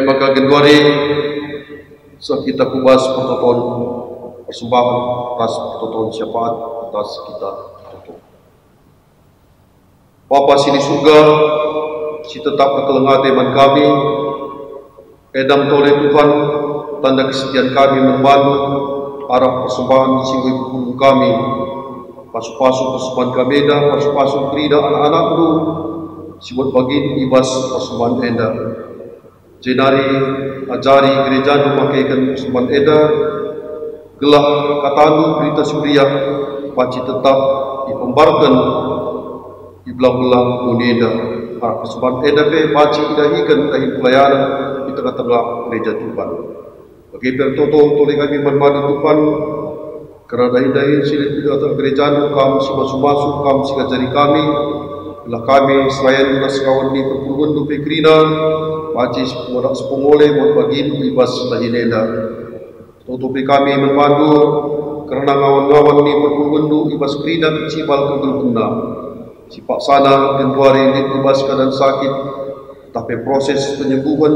Maka genduari kita kubas pertoton persembahan atas pertoton syafaat atas kita tutup. Bapa sini surga, si tetap kekelengate man kami, edam toleh Tuhan, tanda kesetiaan kami membantu arah persembahan singgung hukum kami, pasu-pasu persembahan kami dah, pasu-pasu kerida anak-anak lu, si buat bagin ibas persembahan enda. Jenari ajari gereja memakaikan persembahan eda gelah katanu berita suriah paci tetap dipembarkan di belah-belah munida persembahan eda ke paci idahikan dahi pelayanan di tengah-tengah gereja Tuhan. Bagi pertoto toleh kami membantu Tuhan kerana dahi-dahi silit di atas gereja kami si masuk-masuk kami si ajari kami Belah kami selain nas kawan ni perpuluhan du pekrina, bacis modak sepongole mon bagin ibas lahinenda. Tutupi kami membantu kerana ngawan-ngawan ni perpuluhan du ibas krina kecibal kegelguna. Sipak sana genduari ibas keadaan sakit, tapi proses penyembuhan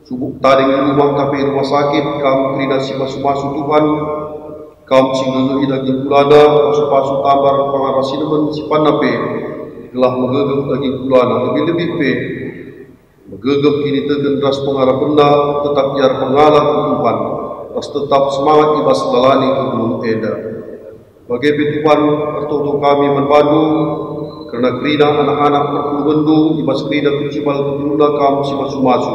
subuk taring rumah tapi rumah sakit kam krina si masu-masu Tuhan. Kam singgung daging kulana, pasu-pasu tambar pengarasi nemen si panape, gelah megegep daging kulana lebih-lebih pe, megegep kini tegen ras pengarapena tetap biar pengalah Tuhan, ras tetap semangat ibas lalani ke belum eda. Bagi Tuhan pertoto kami membantu, kerana kerina anak-anak perpulubendu ibas kerina kecibal kebeluna kam si masu-masu.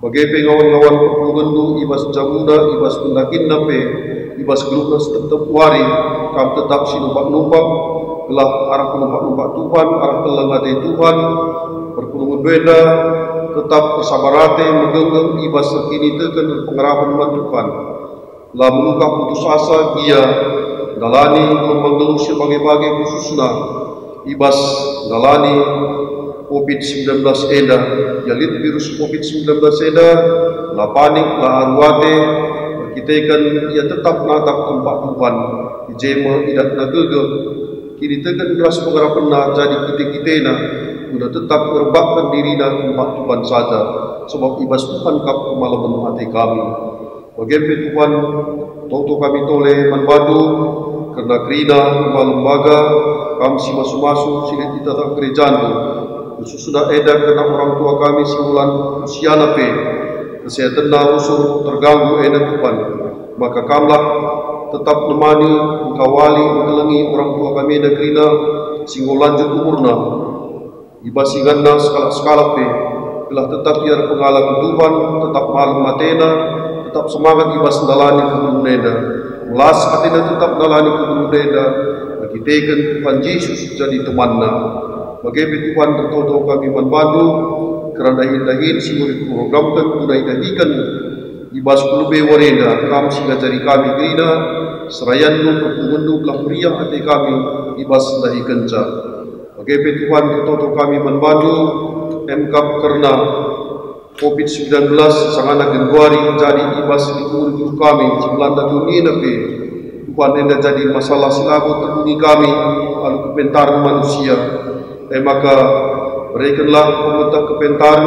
Bagi pengawan-ngawan perpulubendu ibas jamuna ibas pendakin nape, ibas gelukna tetap wari, kam tetap sinumpak-numpak, gelah arah penumpak-numpak Tuhan, arah kelengate Tuhan, berpulungan beda, tetap bersabarate, mengenggeng ibas sekini teken pengarapan Tuhan. Lah meluka putus asa, ia dalani gelombang geluh sebagai-bagai khususna, ibas dalani COVID-19 eda, yalit virus COVID-19 eda, lah panik, lah arwate, kita kan ia tetap natap tempat Tuhan jema tidak nagegep kini tekan keras pengharapan jadi kita na sudah tetap merebakkan diri na tempat Tuhan saja sebab ibas Tuhan kap kemalaman hati kami bagaimana Tuhan toto kami tole manbadu kerana kerina lembaga kami si masu-masu silit kita tak kerajaan khusus sudah edan kerana orang tua kami simulan usia nape kesehatan na usur terganggu enak Tuhan, maka kamlah tetap nemani, mengkawali, mengkelengi orang tua kami negeri na, singgo lanjut umurna, ibasigan na skala-skala pe, telah tetap biar pengalaman Tuhan, tetap malam matena, tetap semangat ibas dalani kebuneda, ulas katena tetap dalani kebuneda, bagi teken Tuhan Yesus jadi temanna, bagi Tuhan tertoto kami membantu, kerana dahin-dahin si murid programkan tunai dahikan ibas kulube warenda kam sehingga cari kami gerina serayan lu perpungundu belah meriah hati kami ibas dahikan ca bagi Tuhan tertoto kami membantu MKAP kerana COVID-19 sangana genduari jadi ibas dikumul kami sebelanda dunia nabi Tuhan enda jadi masalah silabu terhuni kami lalu kepentaran manusia maka berikanlah pemerintah kepentaran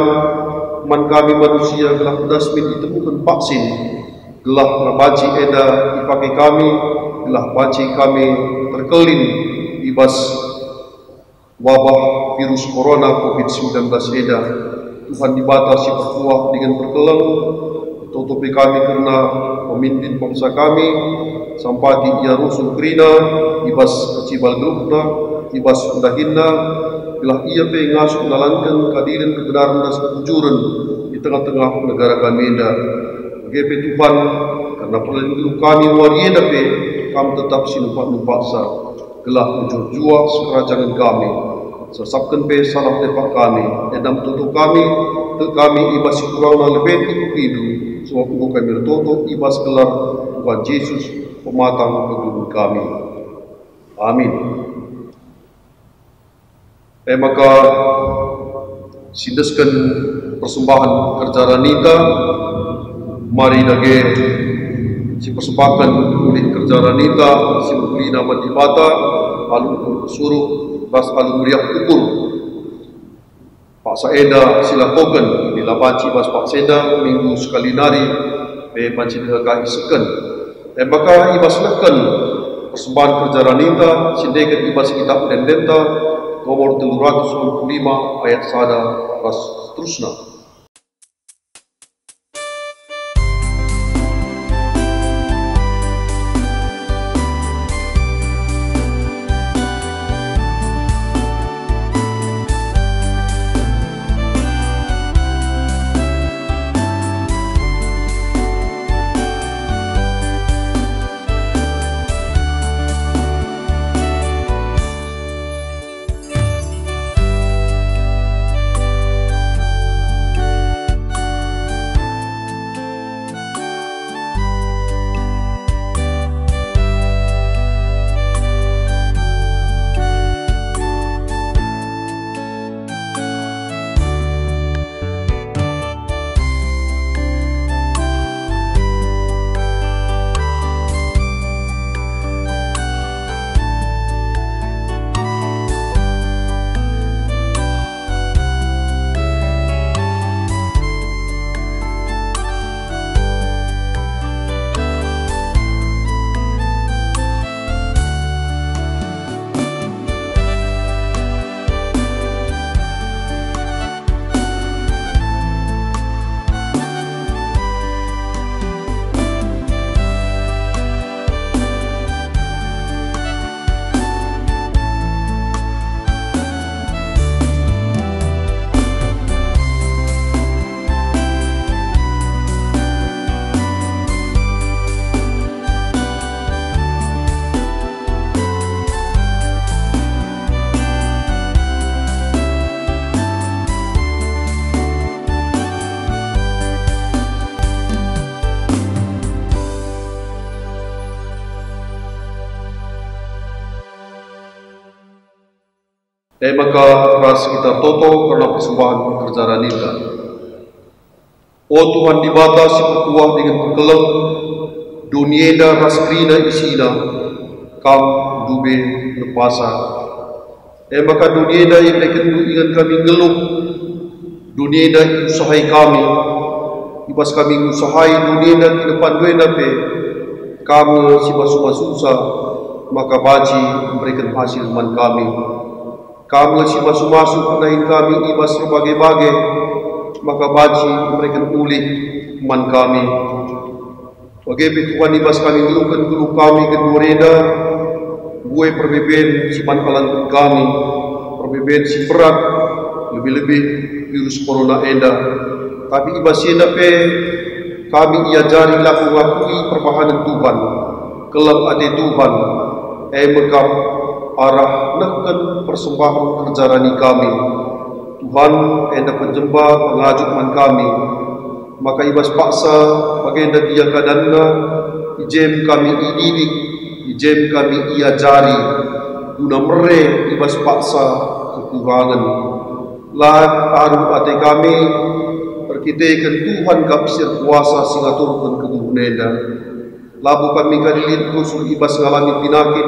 man kami manusia gelah pedasmin ditemukan vaksin gelah rabaci eda dipakai kami gelah baci kami terkelin ibas wabah virus corona COVID-19 eda Tuhan dibatasi berkuah dengan berkelang tutupi kami kerana pemimpin bangsa kami sampati ia rusul kerina ibas kecibal gelukna ibas undahinna bila ia pengasuk menalankan keadilan kebenaran dan kejujuran di tengah-tengah negara kami dah. Bagi Tuhan, karena perlindungan kami warienda pe, kami tetap sinumpak-numpak sa, gelah ujur jua sekerajaan kami, sesapkan pe salah tepak kami, edam tutup kami, kami ibas kurang lebih hidup, sebab kami bertutup ibas gelar Tuhan Yesus pematang kehidupan kami. Amin. Maka sindeskan persembahan kerja ranita mari dage si persembahan oleh kerja ranita si beri nama dibata alun suruh bas alun meriah ukur Pak Saeda silakokan bila baci bas Pak Saeda minggu sekali nari be baci dekai seken maka ibas lekan persembahan kerja ranita sindekan ibas kitab dan denta nomor 325 ayat 1 ras seterusnya. maka ras kita toto karena persembahan kerjaan kita. O Tuhan dibatasi perkuah dengan pekelem, dunia dah ras krina isina, kam dube lepasa. Maka dunia dah yang mereka ingat kami ngeluh, dunia dah usahai kami, ibas kami usahai dunia dah di depan dua nape, kamu si susah, maka baji memberikan hasil man kami. Kamu si masuk penahin kami ibas berbagai-bagai, maka baji memberikan pulih man kami. Bagi Tuhan ibas kami ngeluhkan guru kami kedua reda, buai perbeben si manfalan kami, perbeben si berat, lebih-lebih virus corona enda. Tapi ibas enda pe kami iajari laku ngakui perbahanan Tuhan, kelak ade Tuhan, mekam arah neken persembahan kerjarani kami. Tuhan enda penjembah pengajuk man kami, maka ibas paksa bagenda dia kadanna, ijem kami ididik, ijem kami iajari, guna mere ibas paksa kekurangan. Lah aru ate kami perkitekan Tuhan kapsir kuasa singaturkan kebuhunenda. Labu kami kadilin kusul ibas ngalami pinakit,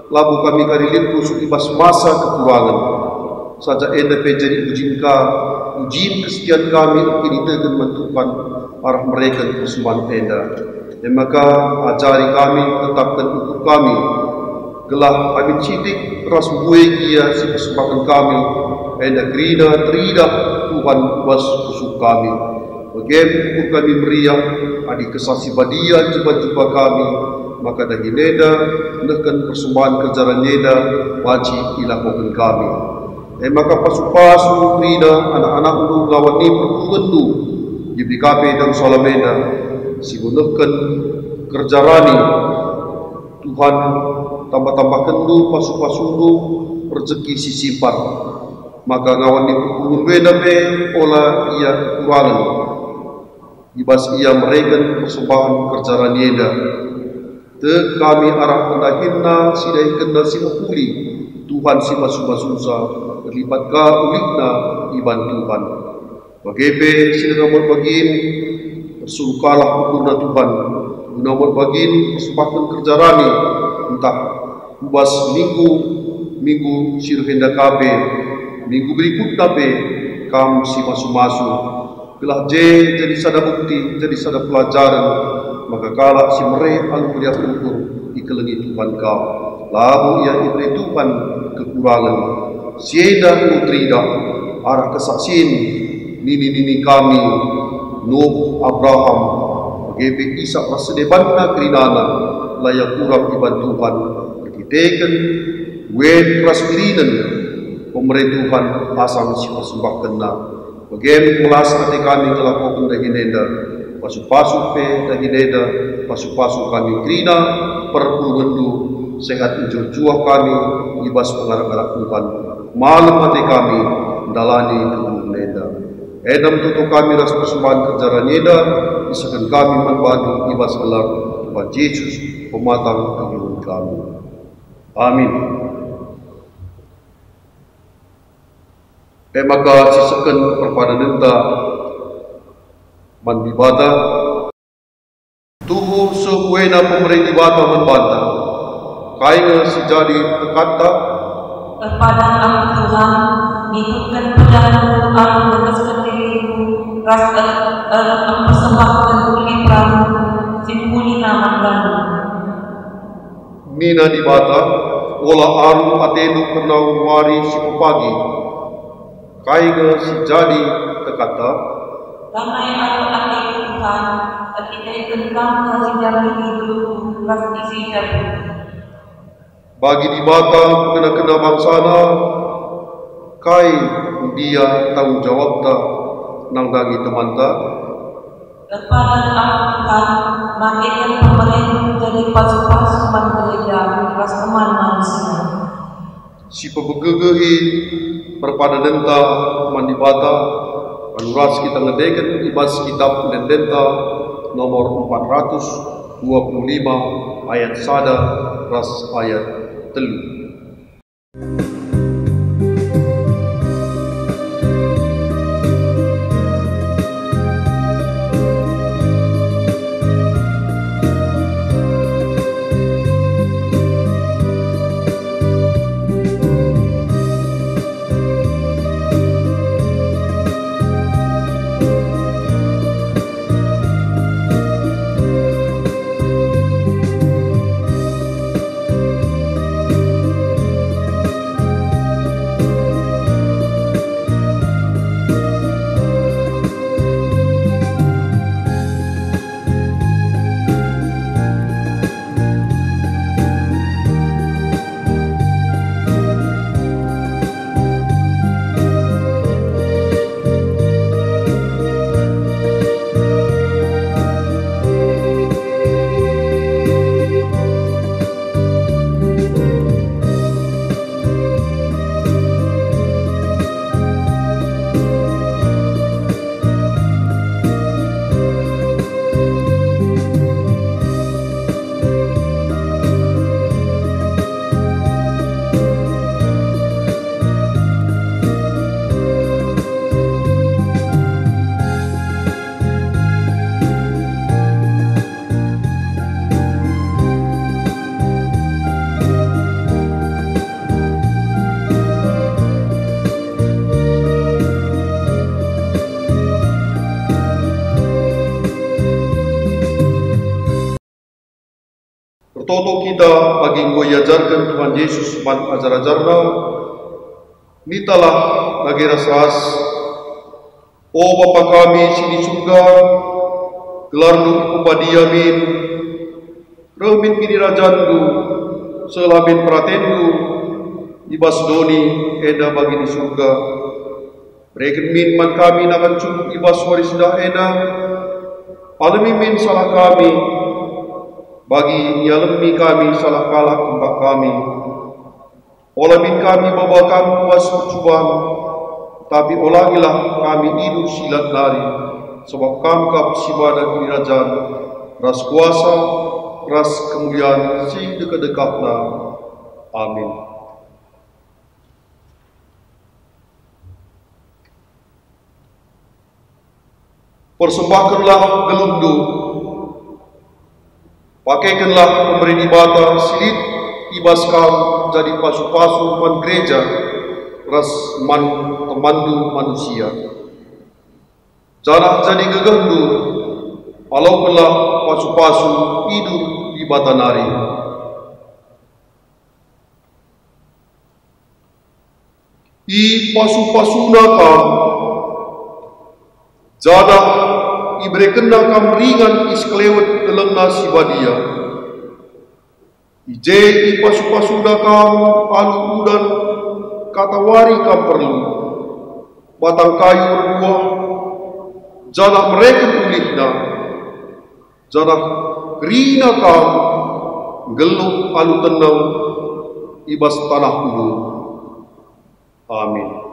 labu kami kadilin kusul ibas masa kekurangan. Saja enda pejari ujin kesetiaan kami kini tegan mentukan arah mereka persembahan enda. Dan maka ajari kami tetapkan ukur kami, gelah kami citik ras buai ia si persembahan kami, enda gerina teridah Tuhan was kusuk kami. Bagaimana ukur kami meriah, adik kesasi badia jumpa kami, maka dah hineda, nekan persembahan kejaran neda, wajib ilakukan kami. Maka pasu-pasu rida anak-anak lu lawan ni perkugendu di BKP dan Salamena si gunakan kerjarani Tuhan tambah-tambah kendu pasu-pasu lu rezeki si sipar, maka ngawan ni perkugen beda be olah ia kekurangan ibas ia mereka persembahan kerjarani eda te kami arah pendahinna sidai kena si puli Tuhan si masu-masusa terlibat ka ulikna iban Tuhan. Bagebe sila namot bagin bersurukalah ukurna Tuhan. Namot bagin kesempatan kerjarani entah ubas minggu sirhenda kabe, minggu berikutnya be kam si masu-masu. Gelah jadi sada bukti, jadi sada pelajaran, maka kalak si mere alu dia ukur ikelengi Tuhan kau. Labu ia ibri Tuhan kekurangan. Sieda putrida arah kesaksian nini kami Nuh, Abraham, bagi Ishak rasedebanna kerinana layak kurang iban Tuhan berkitekan wen rasmirinan pemerintuhan asam si pasubah kena bagi kelas hati kami ngelakukan dahineda pasu-pasu pe dahineda pasu-pasu kami kerina perpulugendu sehat ujur juah kami ibas pengarah-arah Tuhan malam hati kami dalani kebunuh neda. Edam tutup kami ras persembahan kerjaan neda, isakan kami membantu ibas gelar Tuhan Yesus pematang kebunuh kami. Amin. Maka sisakan perpada nenta manbibata tuhu sebuena pemerintah bata membantah kainga sejadi tekata kepada aku Tuhan, mengikutkan padamu aku berkaskan diriku, rasa mempersembahkan ulipramu, simpuli nama lalu. Nina di bata, olah aru atenu pernah wari si pagi, kaiga si jadi tekata. Ramai aku atenu Tuhan, kita ikut kamu kasih jalan hidupku, rasa isi jalan. Bagi di bata kena bangsana kai dia tanggung jawab ta nang dagi teman ta kepada aku Tuhan makin pemerintah jadi pasu-pasu gereja ras teman manusia si pebegegehi perpada denta mandi bata anuras kita ngedekan ibas kitab denta nomor 425 ayat sada ras ayat 3. Toto kita bagi nggo yajarkan Tuhan Yesus man ajar-ajarna, nitalah lagi rasas. O Bapa kami sini surga, gelarnu ikubadiamin, remin kini rajandu, selamin pratendu, ibas doni eda bagi di surga. Reken min man kami nakan cukup ibas waris dah eda, palemi min salah kami, bagi nyalemi kami salah kalah kembak kami. Olah min kami bawa kami puas percubaan, tapi olagilah kami hidup silat lari, sebab kamkap sibadan dirajaan, ras kuasa, ras kemuliaan si dekat-dekatna. Amin. Persembahkanlah gelundu, pakaikanlah pemberi ibada silit ibas kam jadi pasu-pasu man gereja, ras man temandu manusia. Jangan jadi gegendu, alaukanlah pasu-pasu hidup di batanari. I pasu-pasuna kam, jana ibrekenna kam ringan isklewet delengna sibadia. Ije i pasu-pasuna kam alu udan katawari kam perlu, batang kayu berbuah, jana mereka pulihna, jana gerina kam geluh alu tenang ibas tanah ulu. Amin.